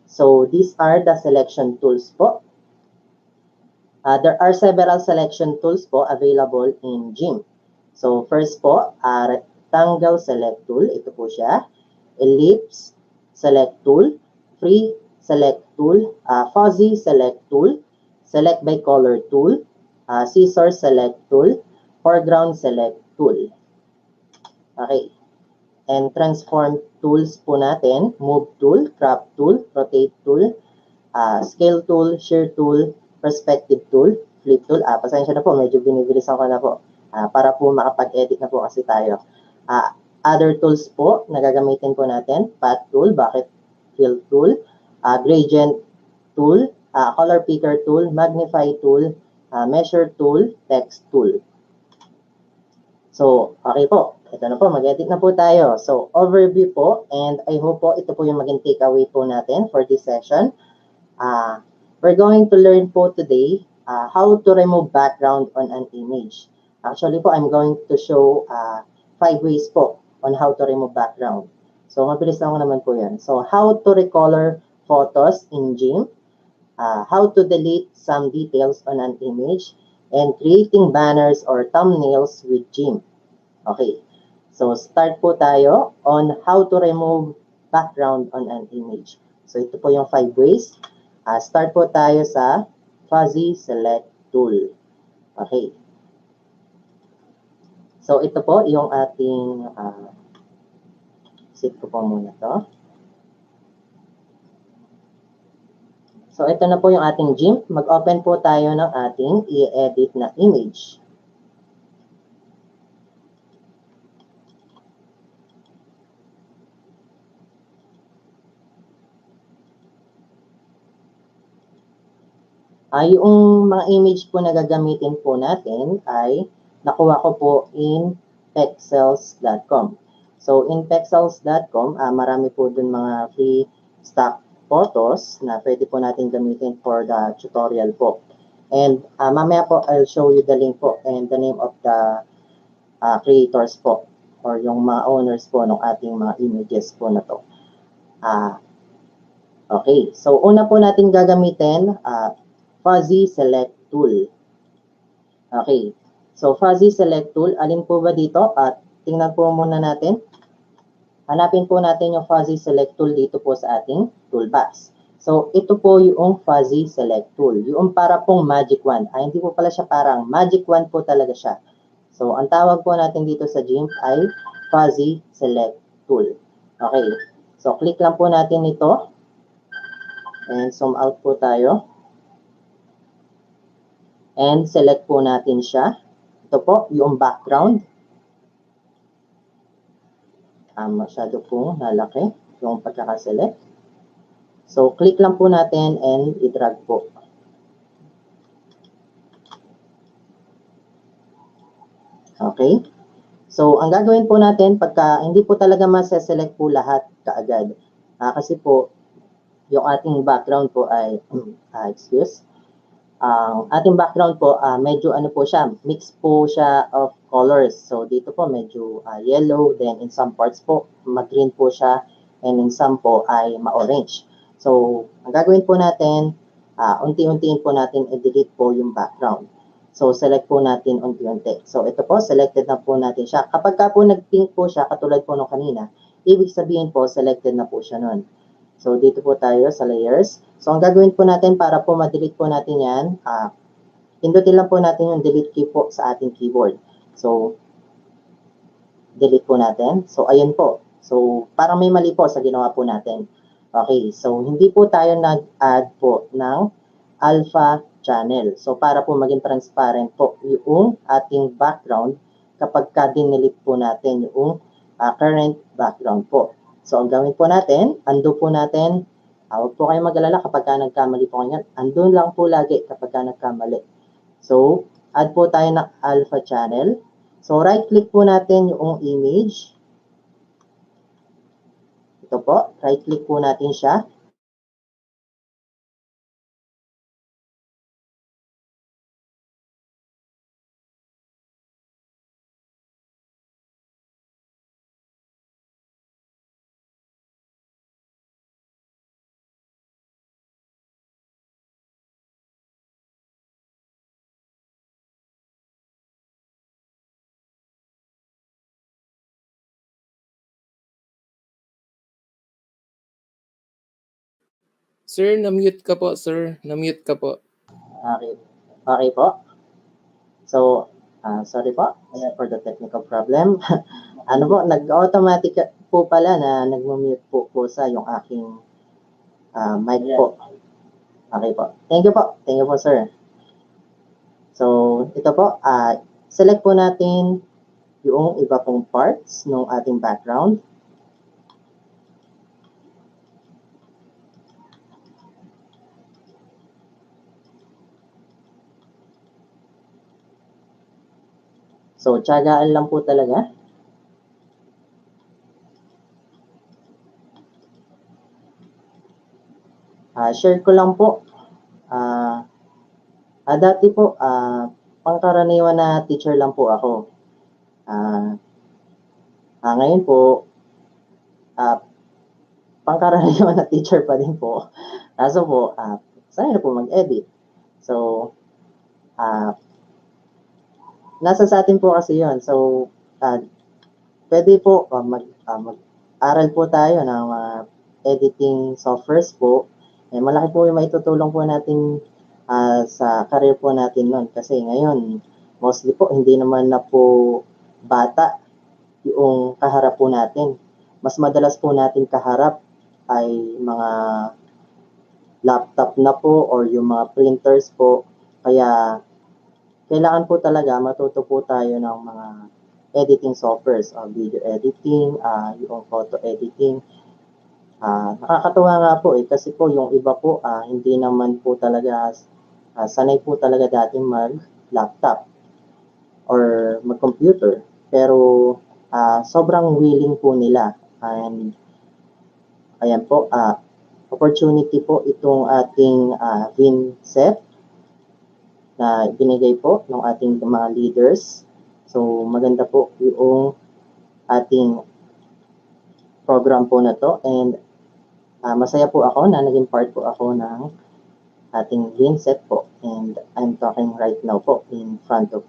So, these are the selection tools po. There are several selection tools po available in GIMP. So, first po, rectangle select tool. Ito po siya. Ellipse select tool. Free select tool. Fuzzy select tool. Select by color tool. Scissor select tool. Foreground select tool. Okay. And transform tools po natin, move tool, crop tool, rotate tool, scale tool, shear tool, perspective tool, flip tool. Pasensya na po, medyo binibilisan ko na po para po makapag-edit na po kasi tayo. Other tools po na gagamitin po natin, path tool, bucket fill tool, gradient tool, color picker tool, magnify tool, measure tool, text tool. So, okay po. Ito na po, mag-edit na po tayo. So, overview po, and I hope po ito po yung maging takeaway po natin for this session. We're going to learn po today how to remove background on an image. Actually po, I'm going to show 5 ways po on how to remove background. So, mabilis lang naman po yan. So, how to recolor photos in GIMP, how to delete some details on an image, and creating banners or thumbnails with GIMP. Okay. So, start po tayo on how to remove background on an image. So, ito po yung 5 ways. Start po tayo sa fuzzy select tool. Okay. So, ito po yung ating set ko po muna to. So, ito na po yung ating GIMP. Mag-open po tayo ng ating i-edit na image. Yung mga image po na gagamitin po natin ay nakuha ko po in pexels.com. So, in pexels.com, marami po dun mga free stock photos na pwede po natin gamitin for the tutorial po. And mamaya po, I'll show you the link po and the name of the creators po or yung mga owners po ng ating mga images po na to. Okay, so una po natin gagamitin Fuzzy Select Tool. Okay, so Fuzzy Select Tool, alin po ba dito? At tingnan po muna natin. Hanapin po natin yung Fuzzy Select Tool dito po sa ating toolbox. So, ito po yung Fuzzy Select Tool. Yung para pong Magic Wand. Hindi po pala siya parang Magic Wand po talaga siya. So, ang tawag po natin dito sa GIMP ay Fuzzy Select Tool. Okay. So, click lang po natin ito. And zoom out po tayo. And select po natin siya. Ito po, yung background. Masyado pong nalaki yung pagkakaselect. So, click lang po natin and i-drag po. Okay. So, ang gagawin po natin, pagka hindi po talaga maseselect po lahat kaagad. Kasi po, yung ating background po ay, ang ating background po, medyo ano po siya, mix po siya of colors. So, dito po medyo yellow, then in some parts po, mag-green po siya, and in some po ay ma-orange. So, ang gagawin po natin, unti-untiin po natin i-delete po yung background. So, select po natin unti-unti. So, ito po, selected na po natin siya. Kapag ka po nag-pink po siya, katulad po nung kanina, ibig sabihin po, selected na po siya nun. So, dito po tayo sa layers. So, ang gagawin po natin para po ma-delete po natin yan, pindutin lang po natin yung delete key po sa ating keyboard. So, delete po natin. So, ayun po. So, parang may mali po sa ginawa po natin. Okay, so hindi po tayo nag-add po ng alpha channel. So, para po maging transparent po yung ating background kapag ka-delete po natin yung current background po. So, ang gawin po natin, undo po natin. Huwag po kayong mag-alala kapag ka nagkamali po kayo. Undo lang po lagi kapag ka nagkamali. So, add po tayo ng alpha channel. So, right-click po natin yung image. Ito po, right-click po natin siya. Sir, na-mute ka po, sir. Na-mute ka po. Okay. Okay po. So, sorry po for the technical problem. Ano po, nag-automatic po pala na nag-mute po sa yung aking mic po. Okay po. Thank you po. Thank you po, sir. So, ito po, select po natin yung iba pong parts ng ating background. So, tiyagaan lang po talaga. Share ko lang po. Dati po, pangkaraniwan na teacher lang po ako. Ngayon po, pangkaraniwan na teacher pa din po. Kaso po, sanay na po mag-edit. So, nasa sa atin po kasi yun. So, pwede po mag-aral po tayo ng editing softwares po. Malaki po yung maitutulong po natin sa career po natin nun. Kasi ngayon, mostly po, hindi naman na po bata yung kaharap po natin. Mas madalas po natin kaharap ay mga laptop na po or yung mga printers po. Kaya, kailangan po talaga matuto po tayo ng mga editing softwares, video editing, yung photo editing. Nakakatuwa nga po kasi po yung iba po hindi naman po talaga sanay po talaga dati mag-laptop or mag-computer. Pero sobrang willing po nila. And ayan po, opportunity po itong ating Inset. na binigay po ng ating mga leaders. So, maganda po yung ating program po na to, and masaya po ako na naging part po ako ng ating Inset po, and I'm talking right now po in front of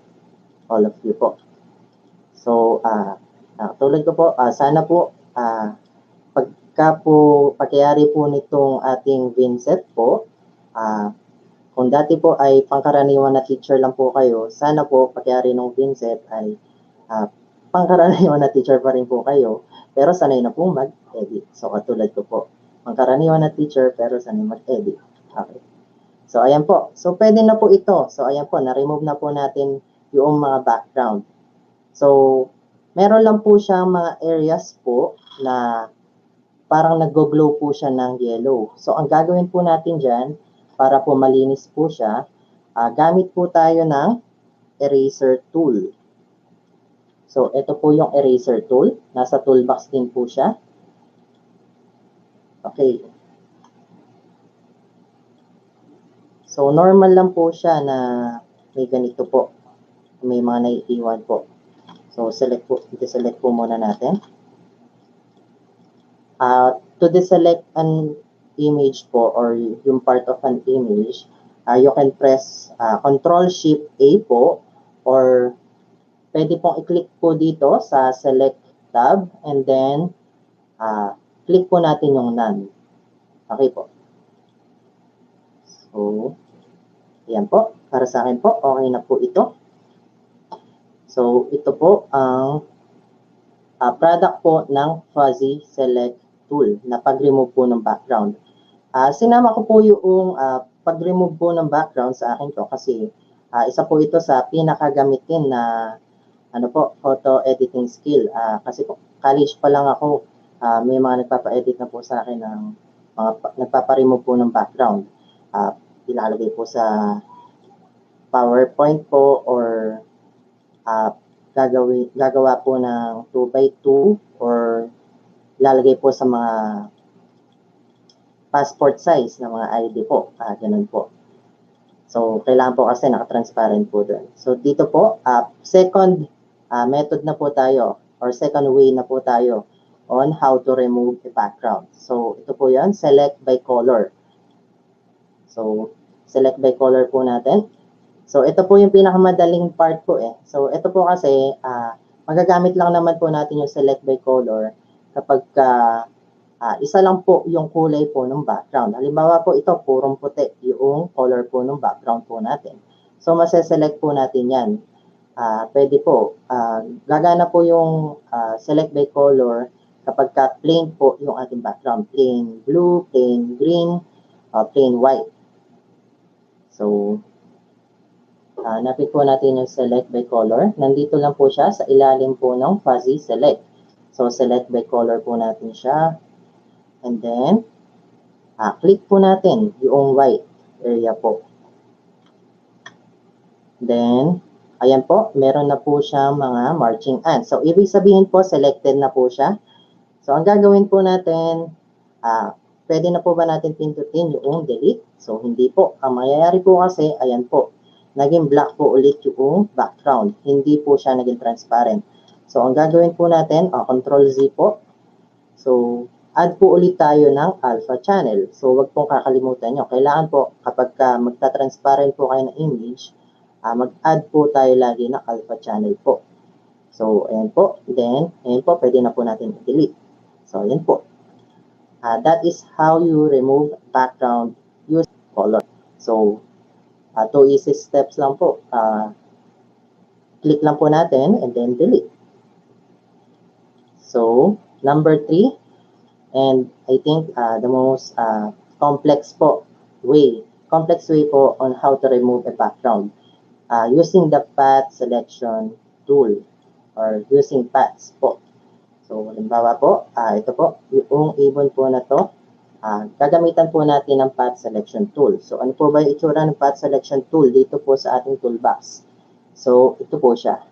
all of you po. So, tulad ko po, sana po pagkayari po nitong ating Inset po, kung dati po ay pangkaraniwan na teacher lang po kayo, sana po pagkayari ng Inset ay pangkaraniwan na teacher pa rin po kayo, pero sanay na po mag-edit. So, katulad ko po, pangkaraniwan na teacher pero sanay mag-edit. Okay. So, ayan po. So, pwede na po ito. So, ayan po, na-remove na po natin yung mga background. So, meron lang po siyang mga areas po na parang nag-glow po siya ng yellow. So, ang gagawin po natin dyan, para po malinis po siya, gamit po tayo ng eraser tool. So, ito po yung eraser tool. Nasa toolbox din po siya. Okay. So, normal lang po siya na may ganito po. May mga naiiwan po. So, deselect po muna natin. To deselect an image po, or yung part of an image, you can press Control-Shift-A po, or pwede pong i-click po dito sa Select tab, and then click po natin yung None. Okay po. So, yan po. Para sa akin po, okay na po ito. So, ito po ang product po ng Fuzzy Select Tool na pag-remove po ng background. Sinama ko po yung pag-remove po ng background sa akin to kasi isa po ito sa pinakagamitin na photo editing skill. Kasi po, college pa lang ako, may mga nagpapa-edit na po sa akin ng mga nagpapa-remove po ng background. Ilalagay po sa PowerPoint po, or gagawa po ng 2x2, or lalagay po sa mga passport size na mga ID po. Ganun po. So, kailangan po kasi naka-transparent po doon. So, dito po, second method na po tayo, or second way na po tayo on how to remove a background. So, ito po yan, select by color. So, select by color po natin. So, ito po yung pinakamadaling part po eh. So, ito po kasi, magagamit lang naman po natin yung select by color kapag isa lang po yung kulay po ng background. Halimbawa po ito, purong puti yung color po ng background po natin. So, maseselect po natin yan. Pwede po, gagana po yung select by color kapag plain po yung ating background. Plain blue, plain green, plain white. So, napit po natin yung select by color. Nandito lang po siya sa ilalim po ng fuzzy select. So, select by color po natin siya. And then, click po natin yung white area po. Then, ayan po, meron na po siya mga marching ants. So, ibig sabihin po, selected na po siya. So, ang gagawin po natin, pwede na po ba natin pindutin yung delete? So, hindi po. Ang mangyayari po kasi, ayan po, naging black po ulit yung background. Hindi po siya naging transparent. So, ang gagawin po natin, Control-Z po. So, add po ulit tayo ng alpha channel. So, wag pong kakalimutan nyo. Kailangan po, kapag magta-transparent po kayo ng image, mag-add po tayo lagi ng alpha channel po. So, ayan po. Then, ayan po, pwede na po natin i-delete. So, ayan po. That is how you remove background using color. So, 2 easy steps lang po. Click lang po natin and then delete. So, number 3, and I think the most complex way po on how to remove a background using the path selection tool, or using paths po. So, halimbawa po, ito po, yung ibon po na to, gagamitan po natin ng path selection tool. So, ano po ba yung itsura ng path selection tool dito po sa ating toolbox? So, ito po siya.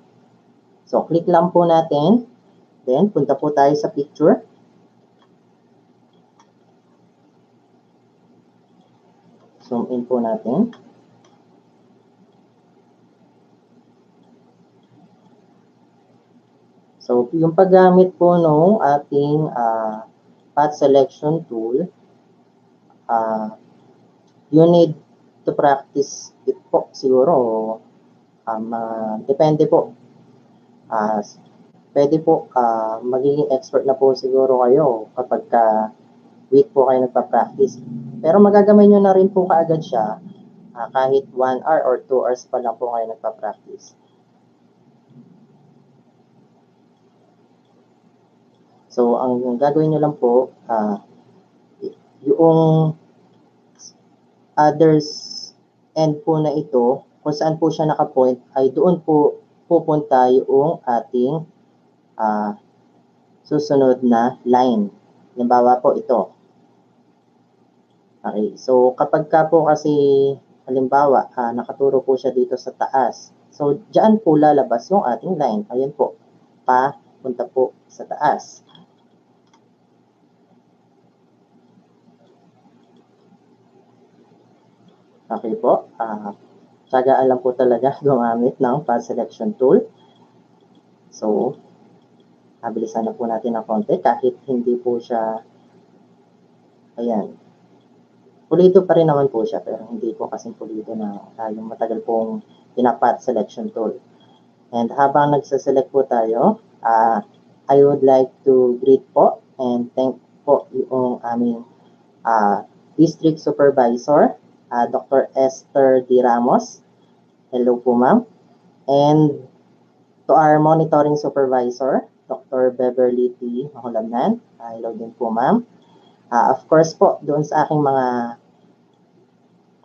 So, click lang po natin. Then, punta po tayo sa picture. Zoom in po natin. So, yung paggamit po nung ating path selection tool, you need to practice it po siguro. Depende po. Pwede po magiging expert na po siguro kayo kapag week po kayo nagpa-practice. Pero magagamay nyo na rin po kaagad siya kahit 1 hour or 2 hours pa lang po kayo nagpa-practice. So, ang gagawin nyo lang po, yung others end po na ito, kung saan po siya nakapoint, ay doon po pupunta yung ating susunod na line. Halimbawa po ito. Okay, so kapag ka po kasi, halimbawa, nakaturo po siya dito sa taas. So, dyan po lalabas yung ating line. Ayan po, papunta po sa taas. Okay po, tsagaan lang po talaga gumamit ng path selection tool. So, bilisan na po natin ng konti kahit hindi po siya, ayan, pulido pa rin naman po siya pero hindi po kasing pulido na yung matagal pong pinapath selection tool. And habang nagsaselect po tayo, I would like to greet po and thank po yung aming District Supervisor, Dr. Esther D. Ramos. Hello po, ma'am. And to our monitoring supervisor, Dr. Beverly T. Mahulamnan. Hello din po, ma'am. Of course po, doon sa aking mga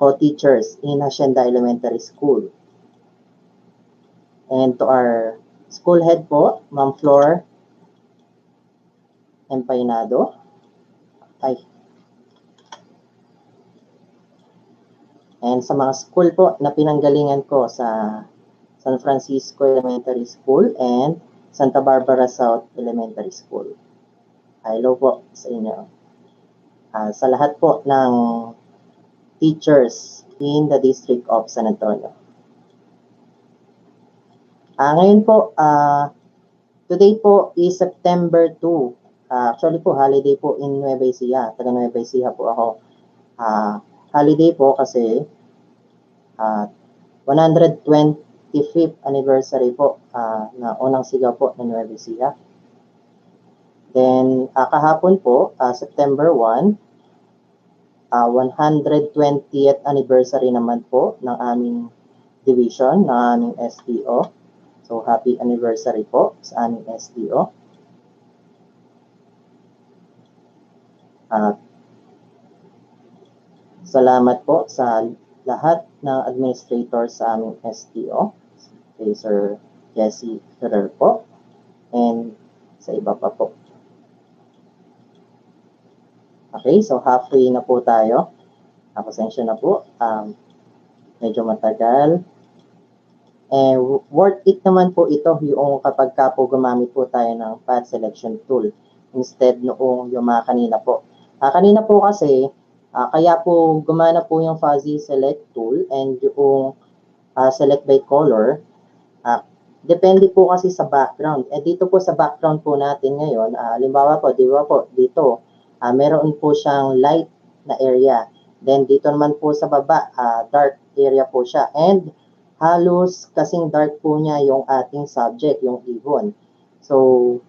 co-teachers in Hacienda Elementary School. And to our school head po, Ma'am Flor Empainado. And sa mga school po na pinanggalingan ko sa San Francisco Elementary School and Santa Barbara South Elementary School. Hello po sa inyo. Sa lahat po ng teachers in the District of San Antonio. Ngayon po, today po is September 2. Actually po, holiday po in Nueva Ecija. Taga Nueva Ecija po ako. Holiday po kasi 125th anniversary po na unang sigaw po ng Nueva Ecija. Then, kahapon po, September 1, 120th anniversary naman po ng aming division, ng aming STO. So, happy anniversary po sa aming STO. Salamat po sa lahat ng administrators sa aming STO, kay Sir Jesse Ferrer po, and sa iba pa po. Okay, so halfway na po tayo. Pasensya na po. Medyo matagal. Worth it naman po ito yung kapag ka po gumamit po tayo ng path selection tool instead noong yung mga kanina po. Kanina po kasi, kaya po gumana po yung fuzzy select tool and yung select by color. Depende po kasi sa background. Dito po sa background po natin ngayon, halimbawa po, di ba po, dito, meron po siyang light na area. Then dito naman po sa baba, dark area po siya. And halos kasing dark po niya yung ating subject, yung ibon. So,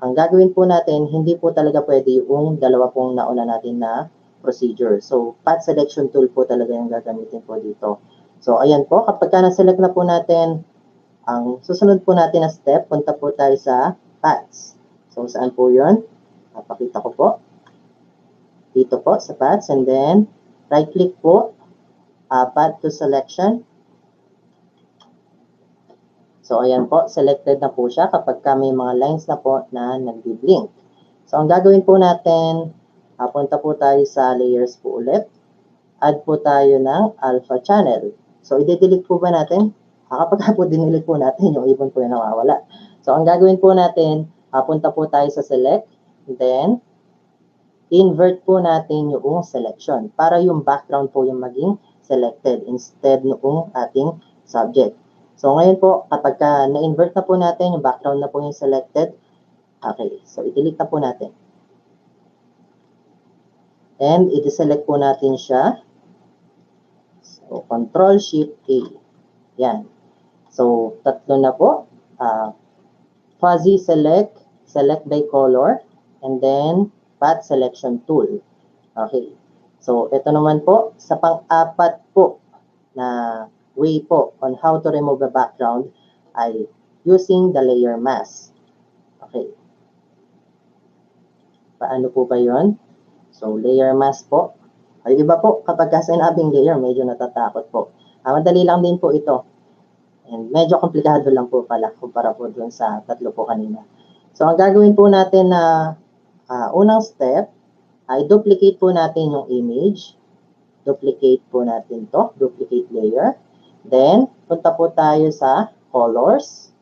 ang gagawin po natin, hindi po talaga pwede yung dalawa pong nauna natin na procedure. So, path selection tool po talaga yung gagamitin po dito. So, ayan po, kapag na-select na po natin, ang susunod po natin na step, punta po tayo sa paths. So, saan po yun? Pakita ko po. Dito po sa paths, and then right-click po, path to selection. So, ayan po, selected na po siya kapag may mga lines na po na nag-blink. So, ang gagawin po natin, punta po tayo sa layers po ulit. Add po tayo ng alpha channel. So, i-delete po ba natin? Kapag po dinilit po natin, yung ibon po yung nawawala. So, ang gagawin po natin, punta po tayo sa select, then, invert po natin yung selection para yung background po yung maging selected instead noong ating subject. So ngayon po, kapag na-invert na po natin, yung background na po yung selected, okay, so i-delete na po natin. And i-deselect po natin siya. So, Control-Shift-A. Yan. So, tatlo na po. Fuzzy select, select by color, and then path selection tool. Okay. So, ito naman po, sa pang-apat po na way po on how to remove a background ay using the layer mask. Okay. Paano po ba yun? So, layer mask po. Ay, iba po, kapag sinabing layer, medyo natatakot po. Madali lang din po ito. And medyo komplikado lang po pala kumpara po dun sa tatlo po kanina. So, ang gagawin po natin na unang step ay duplicate po natin yung image. Duplicate po natin to. Duplicate layer. Then, punta po tayo sa colors.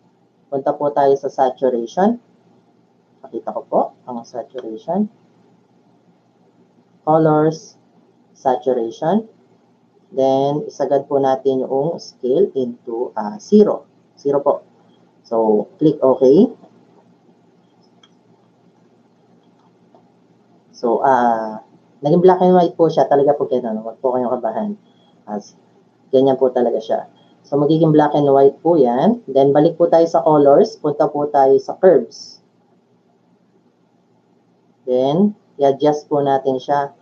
Punta po tayo sa saturation. Pakita ko po ang saturation. Colors, saturation. Then, isagad po natin yung scale into 0. 0 po. So, click OK. So, naging black and white po siya. Talaga po ganun. Huwag po kayong kabahan. Ganyan po talaga siya. So, magiging black and white po yan. Then, balik po tayo sa colors. Punta po tayo sa curves. Then, i-adjust po natin siya.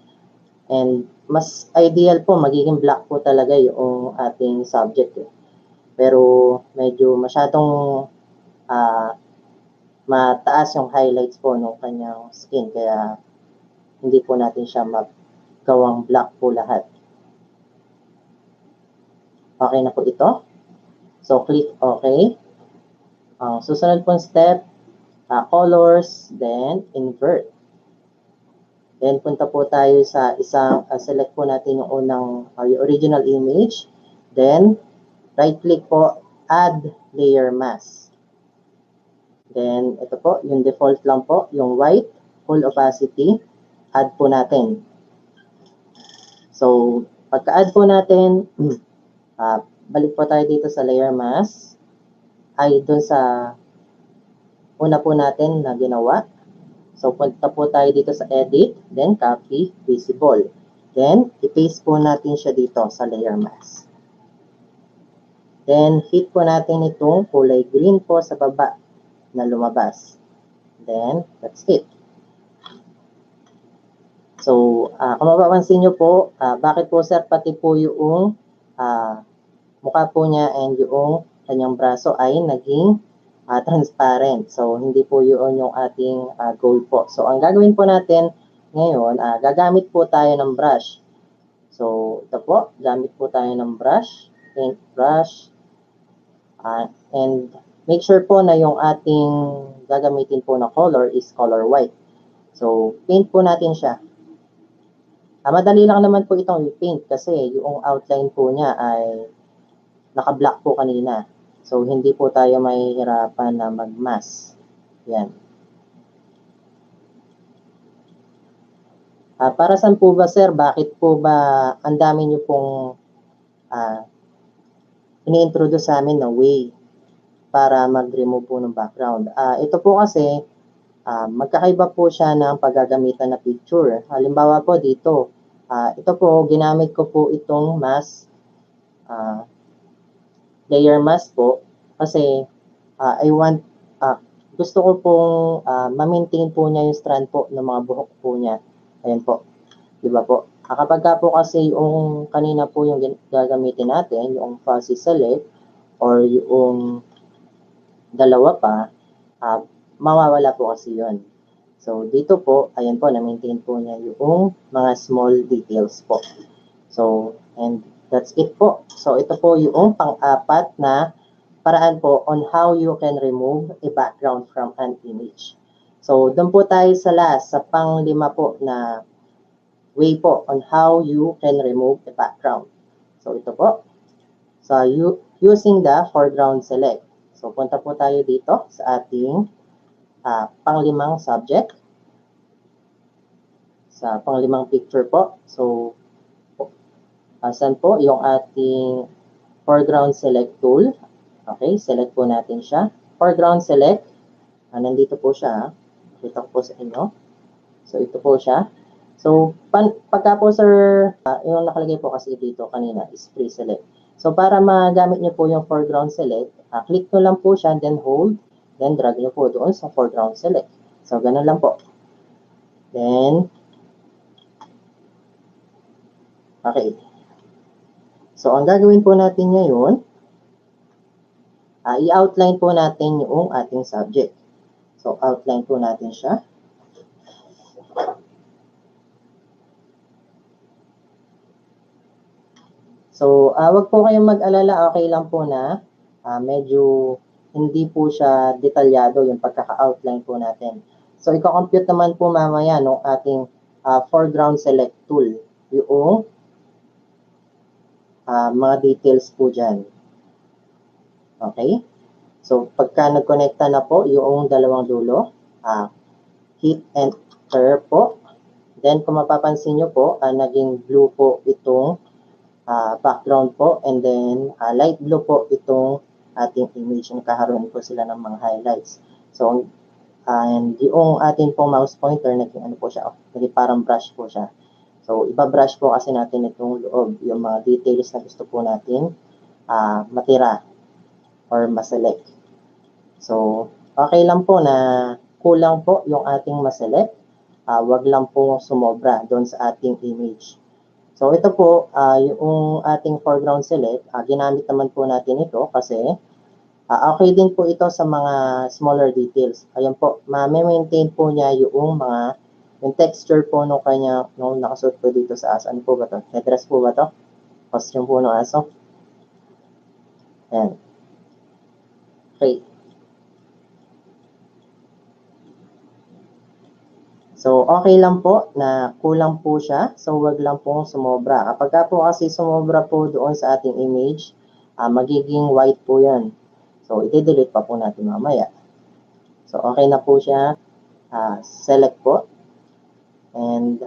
And, mas ideal po, magiging black po talaga yung ating subject. Pero, medyo masyadong mataas yung highlights po ng kanyang skin. Kaya, hindi po natin siya magawang black po lahat. Okay na po ito. So, click OK. Susunod pong step, colors, then invert. Then, punta po tayo sa isang, select po natin yung unang, yung original image. Then, right-click po, add layer mask. Then, ito po, yung default lang po, yung white, full opacity, add po natin. So, pagka-add po natin, balik po tayo dito sa layer mask, ay dun sa una po natin na ginawa. So, punta po tayo dito sa edit, then copy, visible. Then, i-paste po natin siya dito sa layer mask. Then, hit po natin itong kulay green po sa baba na lumabas. Then, that's it. So, kung mapapansin nyo po, bakit po sir, pati po yung mukha po niya and yung kanyang braso ay naging transparent. So, hindi po yun yung ating goal po. So, ang gagawin po natin ngayon, gagamit po tayo ng brush. So, ito po, gamit po tayo ng brush, paint brush, and make sure po na yung ating gagamitin po na color is color white. So, paint po natin siya. Madali lang naman po itong paint kasi yung outline po niya ay naka-black po kanina. So, hindi po tayo mahihirapan na mag-mask. Yan. Para saan po ba, sir? Bakit po ba ang dami nyo pong ini-introduce sa amin na way para mag-remove po ng background? Ito po kasi, magkakaiba po siya ng paggagamitan na picture. Halimbawa po dito, ito po, ginamit ko po itong mask, layer mask po kasi gusto ko pong ma-maintain po niya yung strand po ng mga buhok po niya. Ayan po. Diba po? Kapag po kasi yung kanina po yung gagamitin natin, yung fuzzy select or yung dalawa pa, mawawala po kasi yun. So, dito po, ayan po, na-maintain po niya yung mga small details po. So, and that's it po. So, ito po yung pang-apat na paraan po on how you can remove a background from an image. So, doon po tayo sa last, sa pang-lima po na way po on how you can remove a background. So, ito po. So, using the foreground select. So, punta po tayo dito sa ating pang-limang subject. Sa pang-limang picture po. So, saan po yung ating foreground select tool. Okay, select po natin siya. Foreground select. Nandito po siya. Kita ko po sa inyo. So, ito po siya. So, pagka po sir, yung nakalagay po kasi dito kanina is pre-select. So, para magamit nyo po yung foreground select, click nyo lang po siya, then hold, then drag nyo po doon sa foreground select. So, ganun lang po. Then, okay. So, ang gagawin po natin ngayon, i-outline po natin yung ating subject. So, outline po natin siya. So, wag po kayong mag-alala, okay lang po na medyo hindi po siya detalyado yung pagkaka-outline po natin. So, i-compute naman po mamaya no, ating foreground select tool, yung mga details po dyan. Okay? So, pagka nag-connecta na po yung dalawang dulo, hit enter po. Then, kung mapapansin nyo po, naging blue po itong background po, and then light blue po itong ating image. Nakaroon po sila ng mga highlights. So, and yung ating pong mouse pointer, naging ano po siya, naging parang brush po siya. So, iba-brush po kasi natin itong loob, yung mga details na gusto po natin matira or maselect. So, okay lang po na kulang po yung ating maselect. Wag lang po sumobra doon sa ating image. So, ito po, yung ating foreground select, ginamit naman po natin ito kasi okay din po ito sa mga smaller details. Ayan po, ma-maintain po niya yung texture po nung kanya, nung nakasuot po dito sa aso. Ano po ba ito? Headdress po ba ito? Costume po ng aso. Ayan. Okay. So, okay lang po na kulang po siya. So, wag lang po sumobra. Kapag po kasi sumobra po doon sa ating image, magiging white po yan. So, i-delete pa po natin mamaya. So, okay na po siya. Select po. And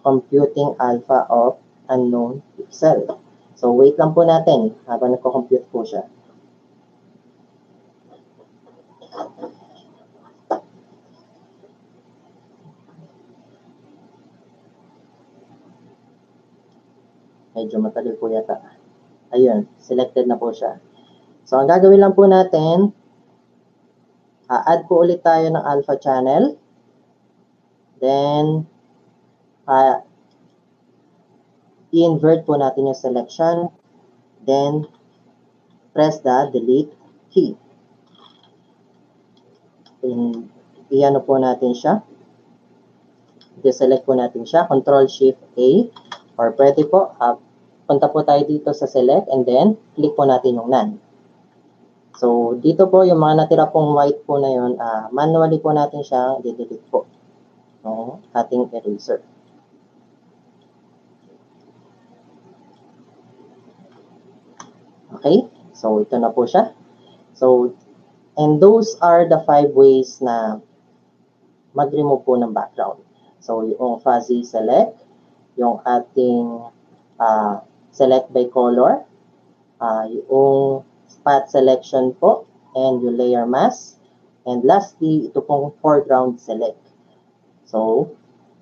computing alpha of unknown pixel. So, wait lang po natin habang nagko-compute po siya. Medyo matagal po yata. Ayun, selected na po siya. So, ang gagawin lang po natin, add po ulit tayo ng alpha channel. Then, i-invert po natin yung selection. Then, press the delete key. I-ano po natin siya. I-select po natin siya. Control-Shift-A. Or pwede po, punta po tayo dito sa select and then click po natin yung none. So, dito po yung mga natira pong white po na yun, manually po natin siya i-delete po. Ating eraser. Okay? So, ito na po siya. So, and those are the 5 ways na mag-remove po ng background. So, yung fuzzy select, yung ating select by color, yung spot selection po, and yung layer mask, and lastly, ito pong foreground select. So,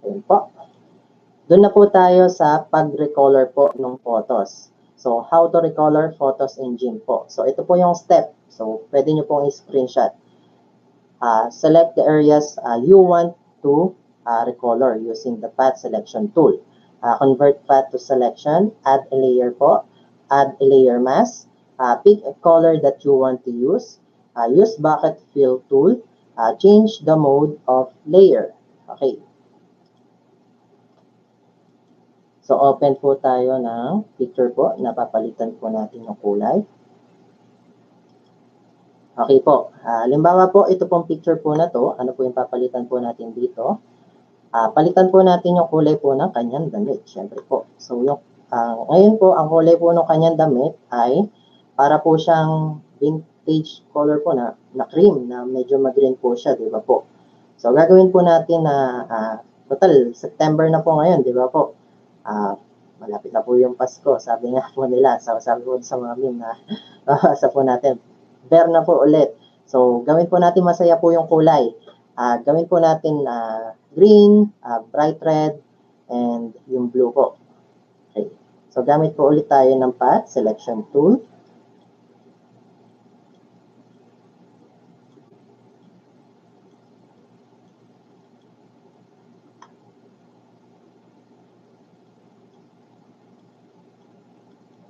ayun po. Doon na po tayo sa pag-recolor po ng photos. So, how to recolor photos in GIMP po. So, ito po yung step. So, pwede nyo pong i-screenshot. Select the areas you want to recolor using the path selection tool. Convert path to selection, add a layer po, add a layer mask, pick a color that you want to use bucket fill tool, change the mode of layer. Okay. So, open po tayo ng picture po, napapalitan po natin yung kulay. Okay po. Halimbawa po, ito pong picture po na to, ano po yung papalitan po natin dito? Palitan po natin yung kulay po ng kanyang damit, syempre po. So, yung, ngayon po, ang kulay po ng kanyang damit ay para po siyang vintage color po na cream, na medyo mag-green po siya, di ba po? So, gagawin po natin na, total, September na po ngayon, di ba po? Malapit na po yung Pasko, sabi nga po nila. So, sabi po sa mga meme na sa po natin, Verde na po ulit. So, gawin po natin masaya po yung kulay. Gawin po natin green, bright red, and yung blue po. Okay. So, gamit po ulit tayo ng path selection tool.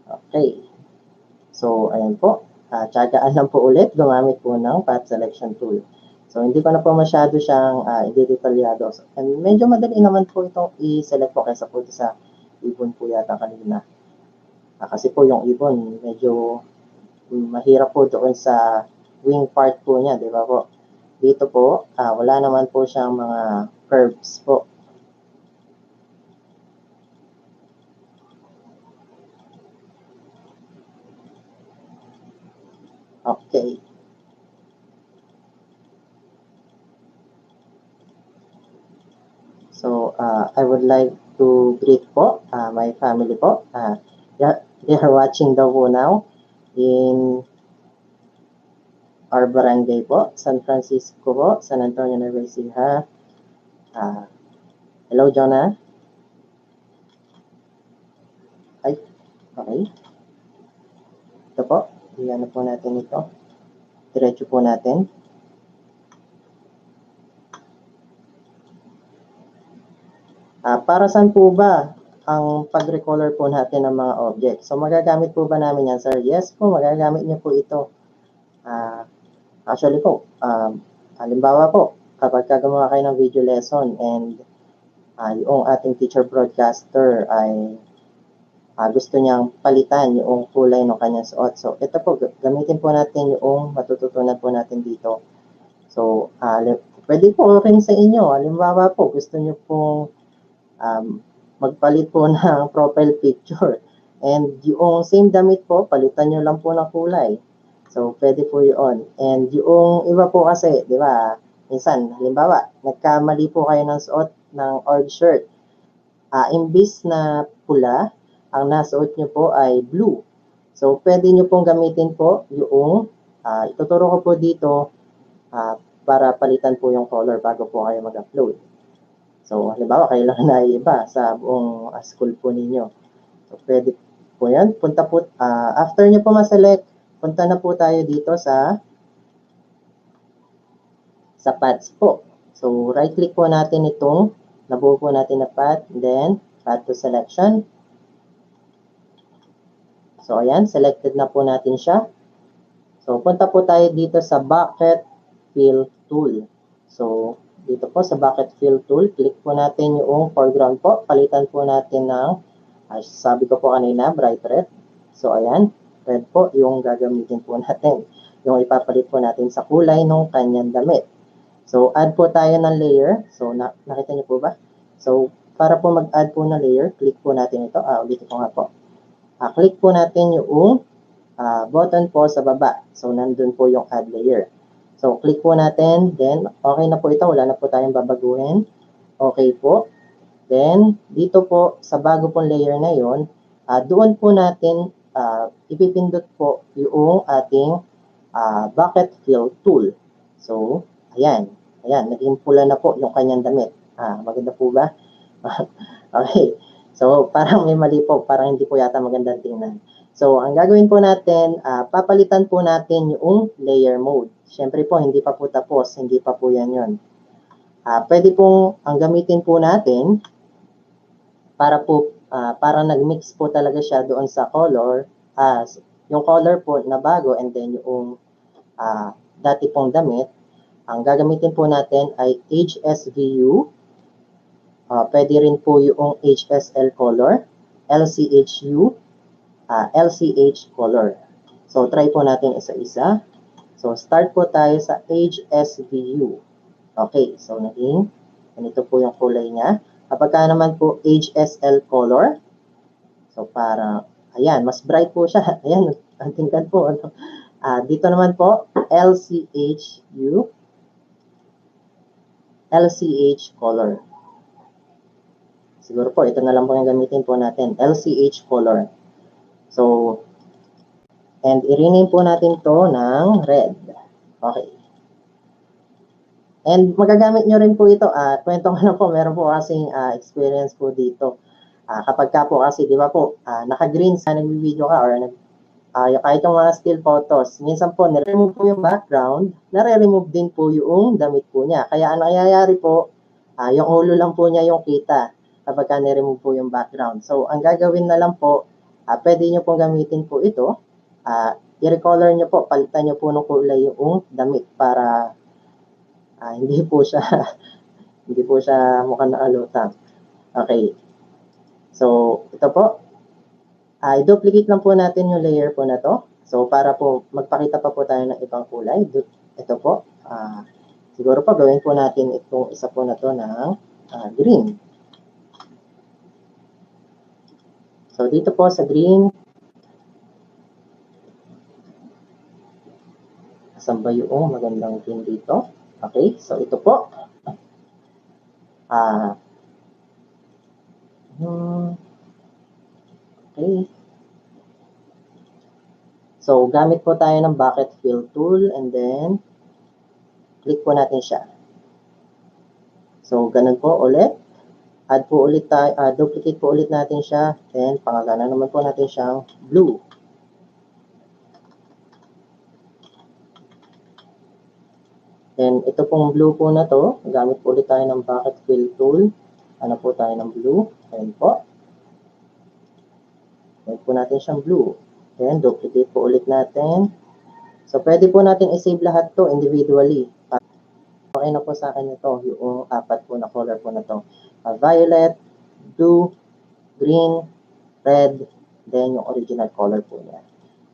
Okay. So, ayan po. Tsagaan lang po ulit gumamit po ng path selection tool. So, hindi ko na po masyado siyang i-detalyado. And medyo madali naman po itong i-select po kaysa po sa ibon po yata kanina. Kasi po yung ibon, medyo mahirap po doon sa wing part po niya, di ba po? Dito po, wala naman po siyang mga curves po. Okay. So, I would like to greet po my family po. They are watching daw po now in our barangay po, San Francisco po, San Antonio, Nueva Ecija. Hello, Jonah. Ay, okay. Ito po, iyan po natin ito. Diretso po natin. Para saan po ba ang pag-recolor po natin ng mga object? So, magagamit po ba namin yan, sir? Yes po, magagamit niyo po ito. Actually po, halimbawa po, kapag gumawa kayo ng video lesson and yung ating teacher broadcaster ay gusto niyang palitan yung kulay ng kanyang suot. So, ito po, gamitin po natin yung matututunan po natin dito. So, pwede po rin sa inyo. Halimbawa po, gusto niyo pong magpalit po ng profile picture. And yung same damit po, palitan nyo lang po ng kulay. So, pwede po yun. And yung iba po kasi, di ba, minsan, halimbawa, nagkamali po kayo ng suot ng org shirt. Imbis na pula, ang nasuot nyo po ay blue. So, pwede nyo pong gamitin po yung, ituturo ko po dito para palitan po yung color bago po kayo mag-upload. So, halimbawa, kailangan na iba sa buong school po ninyo. So, pwede po yan. Punta po, after nyo po ma-select, punta na po tayo dito sa paths po. So, right-click po natin itong nabuo po natin na path, then path to selection. So, ayan, selected na po natin siya. So, punta po tayo dito sa bucket fill tool. So, dito po sa bucket fill tool, click po natin yung foreground po. Palitan po natin ng, sabi ko po kanina, bright red. So, ayan, red po yung gagamitin po natin. Yung ipapalit po natin sa kulay ng kanyang damit. So, add po tayo ng layer. So, nakita niyo po ba? So, para po mag-add po ng layer, click po natin ito. Ulitin ko nga po. Click po natin yung button po sa baba. So, nandun po yung add layer. So, click po natin, then okay na po ito, wala na po tayong babaguhin. Okay po. Then, dito po, sa bago pong layer na yon, doon po natin ipipindot po yung ating bucket fill tool. So, ayan, naging pula na po yung kanyang damit. Maganda po ba? Okay. So, parang may mali po, parang hindi po yata magandang tingnan. So, ang gagawin po natin, papalitan po natin yung layer mode. Siyempre po, hindi pa po tapos, hindi pa po yan yun. Pwede pong, ang gamitin po natin, para nag-mix po talaga siya doon sa color, yung color po na bago, and then yung dati pong damit, ang gagamitin po natin ay HSVU, pwede rin po yung HSL color, LCHU, LCH color. So, try po natin isa-isa. So, start po tayo sa HSVU. Okay, so naging ganito po yung kulay niya. Kapag ka naman po HSL color, so para, ayan, mas bright po siya. Ayan, ang tingkad po. Dito naman po, LCHU, LCH color. Siguro po, ito na lang po yung gamitin po natin, LCH color. So, And i-rename po natin to ng red. Okay. And magagamit nyo rin po ito. Kwento ko na po, meron po kasing experience po dito. Kapag ka po kasi, di ba po, naka-green sa nag-video ka or kahit yung mga still photos, minsan po, nire-remove po yung background, nare-remove din po yung damit po niya. Kaya ang nangyayari po, yung ulo lang po niya yung kita kapag ka nire-remove po yung background. So, ang gagawin na lang po, pwede nyo pong gamitin po ito. I-recolor nyo po, palitan nyo po ng kulay yung damit para hindi po siya hindi po siya mukhang nakalutang. Okay. So, ito po. I-duplicate lang po natin yung layer po na to. So, para po magpakita pa po tayo ng ibang kulay. Ito po. Siguro po gawin po natin itong isa po na to ng green. So, dito po sa green, asan ba yung magandang green dito? Okay, so ito po. Okay. So, gamit po tayo ng bucket fill tool and then click po natin siya. So, ganun po ulit. Add po ulit tayo, duplicate po ulit natin siya. Then, pangalanan naman po natin siyang blue. Then, ito pong blue po na to, gamit po ulit tayo ng bucket fill tool. Ano po tayo ng blue? Ayan po. Ayan po natin siyang blue. Then, duplicate po ulit natin. So, pwede po natin i-save lahat to individually. Okay na po sa akin ito, yung apat po na color po na to. Violet, blue, green, red, then yung original color po niya.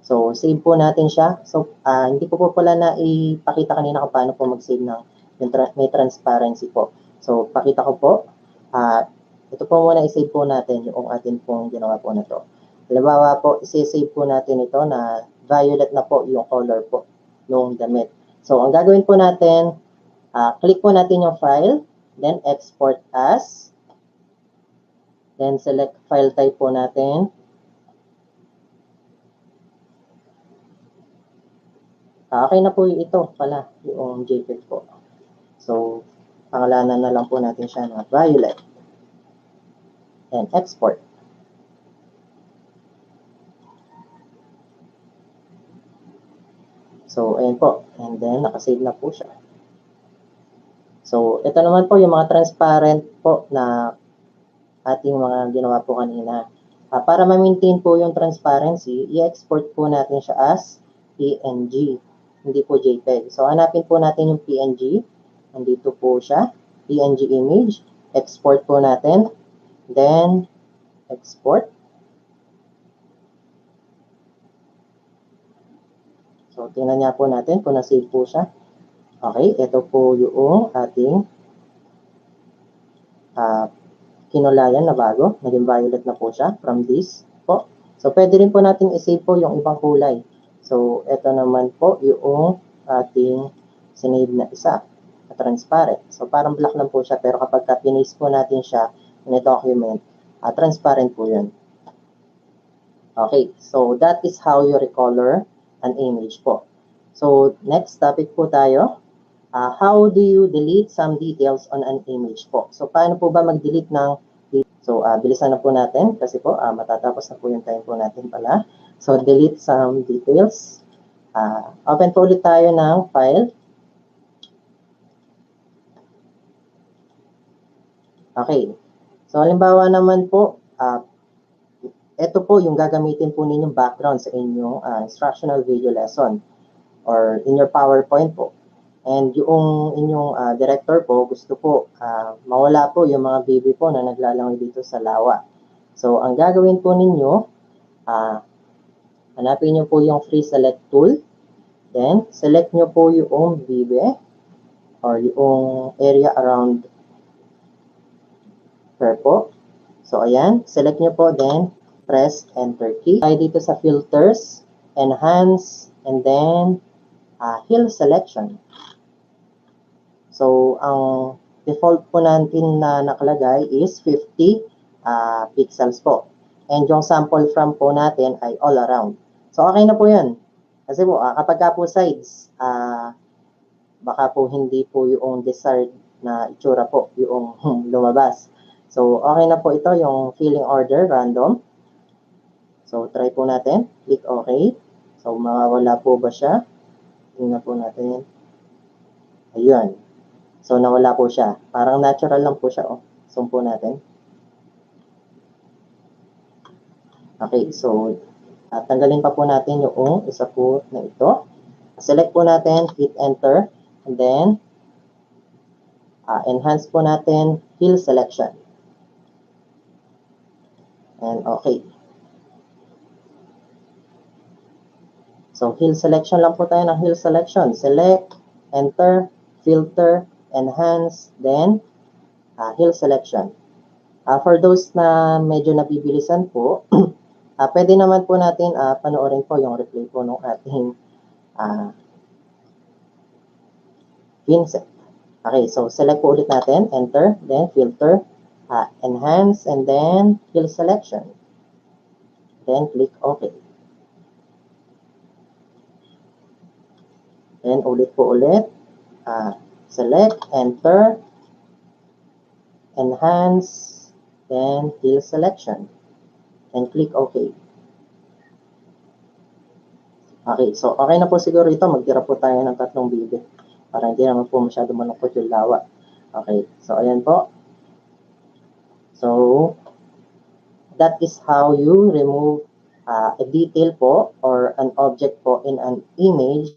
So, save po natin siya. So, hindi ko po pala na ipakita kanina kung paano po mag-save ng may transparency po. So, pakita ko po. Ito po muna i-save po natin yung atin pong ginawa po na to. Halimbawa po, i-save po natin ito na violet na po yung color po ng damit. So, ang gagawin po natin, click po natin yung file, then export as, then select file type po natin. Okay na po ito pala, yung JPEG po. So, pangalanan na lang po natin siya na violet. And export. So, ayan po. And then, nakasave na po siya. So, ito naman po yung mga transparent po na ating mga ginawa po kanina. Para ma-maintain po yung transparency, i-export po natin siya as PNG. Hindi po JPEG. So, hanapin po natin yung PNG. Nandito po siya. PNG image. Export po natin. Then, export. So, tingnan niya po natin kung na-save po siya. Okay, ito po yung ating kinulayan na bago. Naging violet na po siya from this po. So, pwede rin po natin i-save po yung ibang kulay. So, ito naman po yung ating sinave na isa na transparent. So, parang black lang po siya. Pero kapag pinis po natin siya in a document, transparent po yun. Okay, so that is how you recolor an image po. So, next topic po tayo. How do you delete some details on an image po? So, paano po ba mag-delete ng... So, bilisan na po natin kasi po matatapos na po yung time po natin pala. So, delete some details. Open po ulit tayo ng file. Okay. So, halimbawa naman po, ito po yung gagamitin po ninyong background sa inyong instructional video lesson or in your PowerPoint po. And yung inyong director po, gusto po mawala po yung mga baby po na naglalangoy dito sa lawa. So, ang gagawin po ninyo, hanapin nyo po yung free select tool. Then, select nyo po yung baby or yung area around her po. So, ayan. Select nyo po, then press enter key. Tayo dito sa filters, enhance, and then fill selection. So, ang default po natin na nakalagay is 50 pixels po. And yung sample from po natin ay all around. So, okay na po yun. Kasi po, kapag ka po sides, baka po hindi po yung desired na itsura po yung lumabas. So, okay na po ito, yung filling order, random. So, try po natin. Click OK. So, mawawala po ba siya? Tingnan po natin. Ayun. So, nawala po siya. Parang natural lang po siya. Oh. Zoom po natin. Okay, so, tanggalin pa po natin yung isa po na ito. Select po natin, hit enter, and then, enhance po natin fill selection. And okay. So, fill selection lang po tayo ng fill selection. Select, enter, filter, enhance, then, fill selection. For those na medyo nabibilisan po, pwede naman po natin panoorin po yung replay po ng ating Inset. Okay, so select po ulit natin, enter, then filter, enhance, and then fill selection. Then click OK. Then ulit po ulit, select, enter, enhance, then fill selection. And click OK. Okay, so okay na po siguro ito. Magtira po tayo ng 3 bibig para hindi naman po masyado malungkot yung lawa. Okay, so ayan po. So, that is how you remove a detail po or an object po in an image.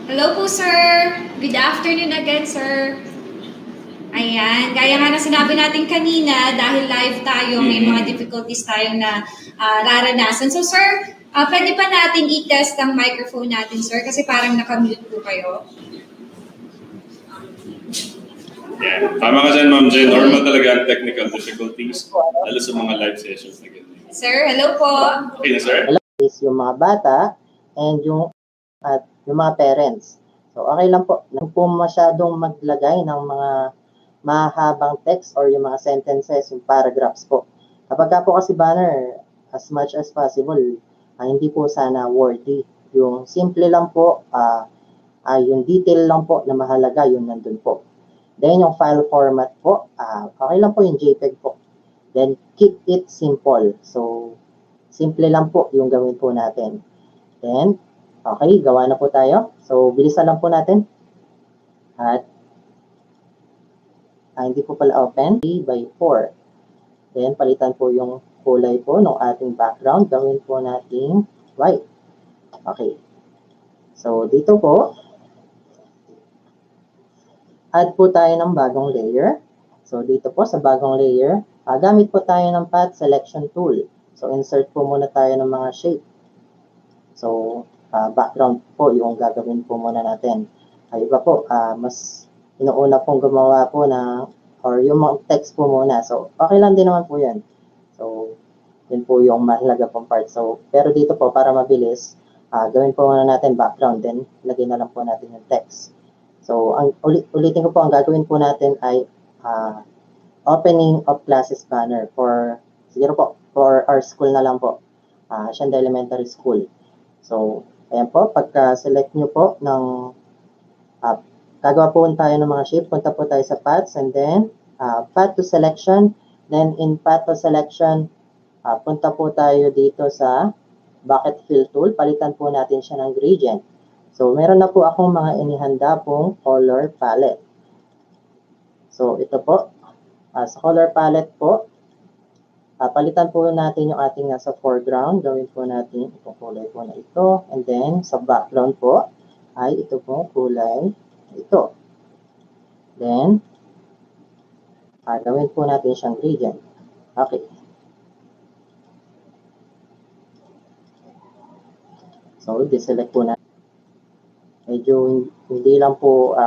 Hello po, sir. Good afternoon again, sir. Ayan, gaya nga na sinabi natin kanina, dahil live tayo, may mga difficulties tayong na raranasan. So, sir, pwede pa natin i-test ang microphone natin, sir, kasi parang nakamute po kayo. Yeah. Tama ka dyan, Ma'am Jen. Normal talaga ang technical difficulties, lalo sa mga live sessions na ganyan. Sir, hello po. Okay na, sir? Is yung mga bata and yung mga parents. So, okay lang po. Nang po masyadong maglagay ng mga mahabang text or yung mga sentences, yung paragraphs po. Kapag ka po kasi banner, as much as possible, hindi po sana worthy. Yung simple lang po, yung detail lang po na mahalaga, yung nandun po. Then, yung file format po, okay lang po yung JPEG po. Then, keep it simple. So, simple lang po yung gawin po natin. Then, okay, gawa na po tayo. So, bilisan lang po natin. At, hindi po pala open. 3/4. Then, palitan po yung kulay po ng ating background. Gawin po nating white. Okay. So, dito po, add po tayo ng bagong layer. So, dito po sa bagong layer, gamit po tayo ng path selection tool. So, insert po muna tayo ng mga shape. So, background po yung gagawin po muna natin. Iba po, mas inuuna pong gumawa po or yung mga text po muna. So, okay lang din naman po yan. So, yun po yung mahalaga pong part. So, pero dito po, para mabilis, gawin po muna natin background, then lagyan na lang po natin yung text. So, ulitin ko po, ang gagawin po natin ay opening of classes banner siguro po, for our school na lang po. Sianda Elementary School. So, ayan po, pagka-select nyo po ng gagawa po tayo ng mga shape. Punta po tayo sa paths and then path to selection. Then in path to selection, punta po tayo dito sa bucket fill tool. Palitan po natin siya ng gradient. So meron na po akong mga inihanda pong color palette. So ito po, sa color palette po, palitan po natin yung ating nasa foreground. Gawin po natin itong kulay po na ito. And then, sa background po, ay ito po kulay ito. Then, gawin po natin siyang gradient. Okay. So, deselect po natin. Medyo hindi lang po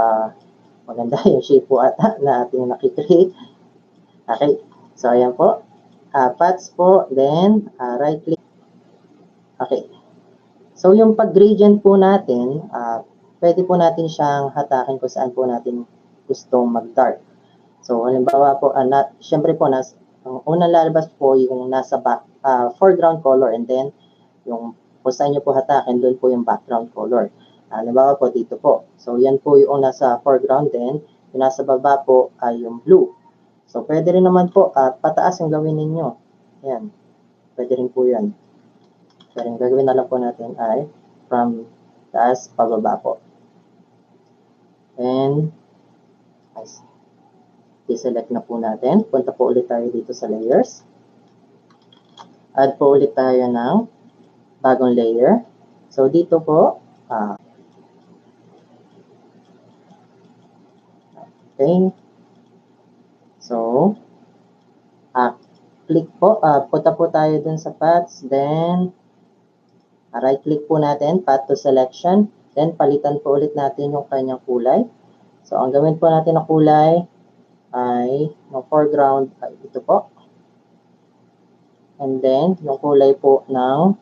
maganda yung shape po ata na ating nakikreate. Okay. So, ayan po. Paths po, then right click. Okay. So, yung pag-gradient po natin, pwede po natin siyang hatakin kung saan po natin gustong mag-dark. So, halimbawa po, syempre po, ang unang lalabas po yung nasa foreground color and then yung kung saan nyo po hatakin, doon po yung background color. Halimbawa po, dito po. So, yan po yung nasa foreground, then yung nasa baba po ay yung blue. So, pwede rin naman po, pataas yung gawin ninyo. Yan. Pwede rin po yan. So, yung gagawin na lang po natin ay from taas pababa po. And, i-select na po natin. Punta po ulit tayo dito sa layers. Add po ulit tayo ng bagong layer. So, dito po, okay. So, click po, punta po tayo dun sa paths, then, right click po natin, path to selection, then palitan po ulit natin yung kanyang kulay. So, ang gawin po natin na kulay ay, yung foreground ay ito po. And then, yung kulay po ng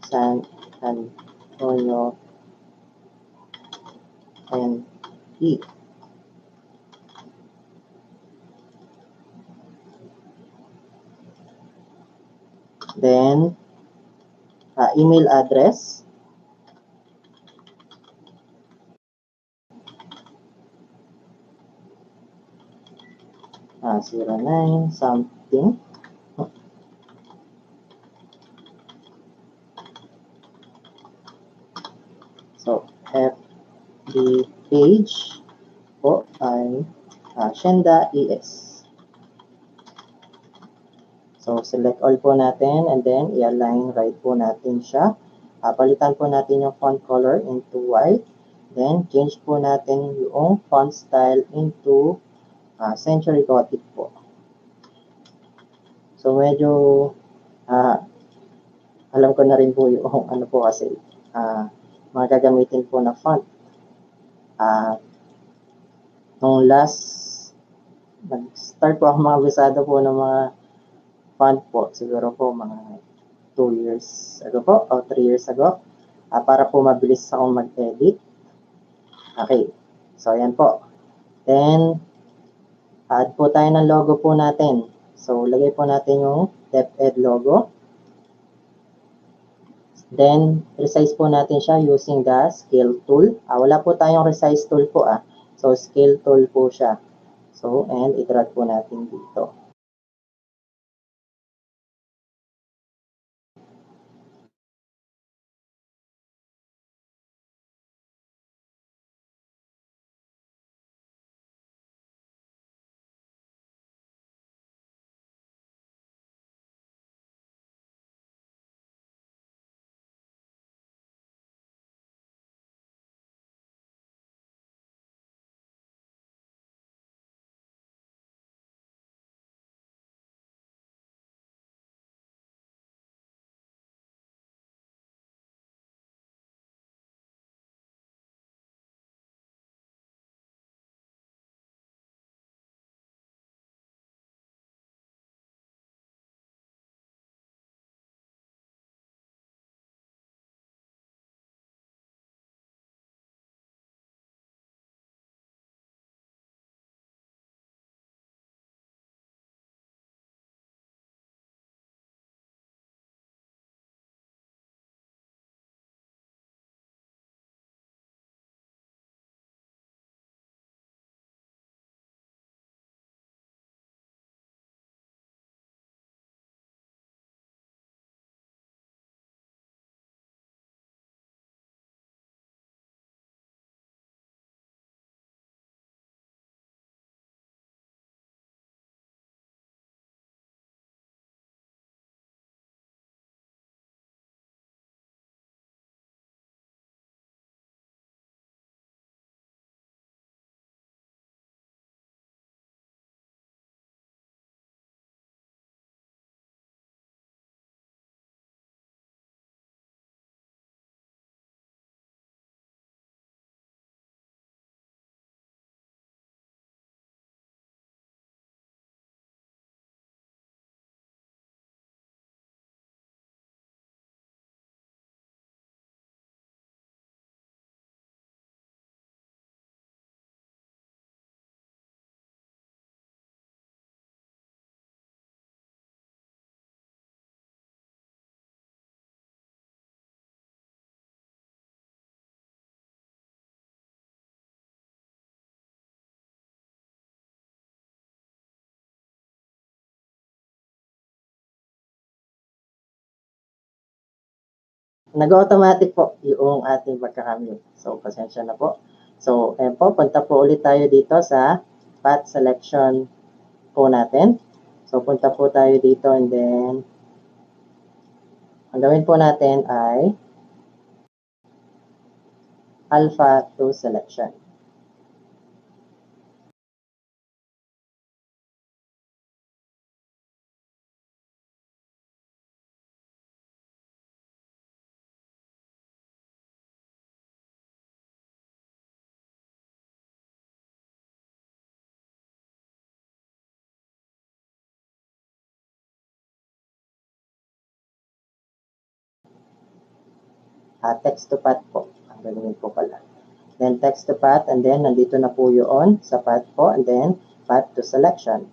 San Antonio and E. Then, email address. Ah, 09 something. So, FB page po ay Shenda ES. So, select all po natin and then i-align right po natin siya. Palitan po natin yung font color into white. Then, change po natin yung font style into Century Gothic po. So, medyo alam ko na rin po yung ano po kasi mga gagamitin po na font. Nung last nag-start po ako mga bisado po ng mga font po, siguro po mga 2 years ago po, o 3 years ago, para po mabilis akong mag-edit. Okay, so ayan po. Then, add po tayo ng logo po natin. So, lagay po natin yung DepEd logo. Then, resize po natin siya using the scale tool. Wala po tayong resize tool po So, scale tool po siya. So, and i-drag po natin dito. nag-automatic po yung ating pagkakamute. So, pasensya na po. So, ayan po, punta po ulit tayo dito sa path selection po natin. So, punta po tayo dito and then, ang gawin po natin ay alpha to selection. Text to path po. Ang gawin po pala. Then text to path and then nandito na po yun sa path po and then path to selection.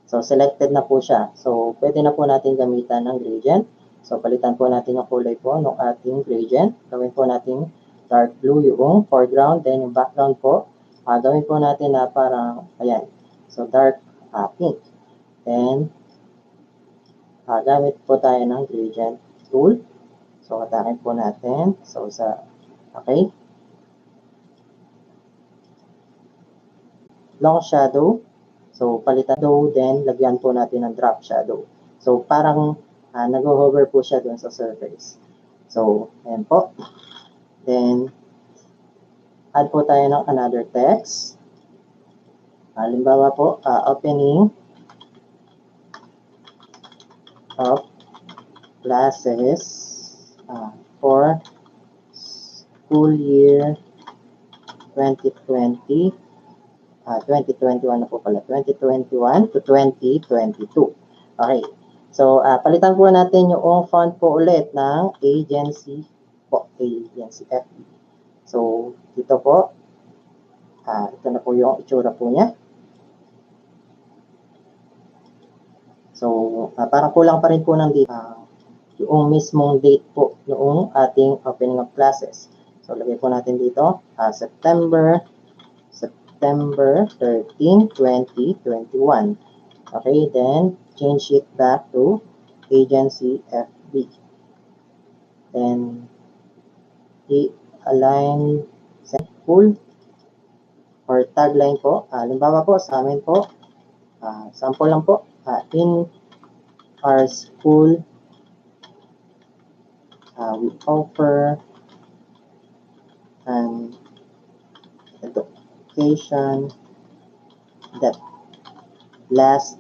So selected na po siya. So pwede na po natin gamitan ng gradient. So palitan po natin yung kulay po ng ating gradient. Gawin po natin dark blue yung foreground. Then yung background po, gawin po natin na parang, ayan. So dark pink. Then gamit po tayo ng gradient tool. So hatakin po natin. So okay. Long shadow. So, palitan shadow, then lagyan po natin ng drop shadow. So, parang nag-hover po siya dun sa surface. So, ayan po. Then, add po tayo ng another text. Halimbawa po, opening of classes for school year 2020 2021 na po pala, 2021 to 2022. Okay. So, palitan po natin yung font po ulit ng agency po, agency FB. So, dito po, ito na po yung itsura po niya. So, parang kulang pa rin po ng date, yung mismong date po noong ating opening of classes. So, lagay po natin dito, September 13, 2021. Okay, then change it back to agency FB. Then i-align full or tagline po. Halimbawa po sa amin po, sample lang po, in our school, we offer an education that lasts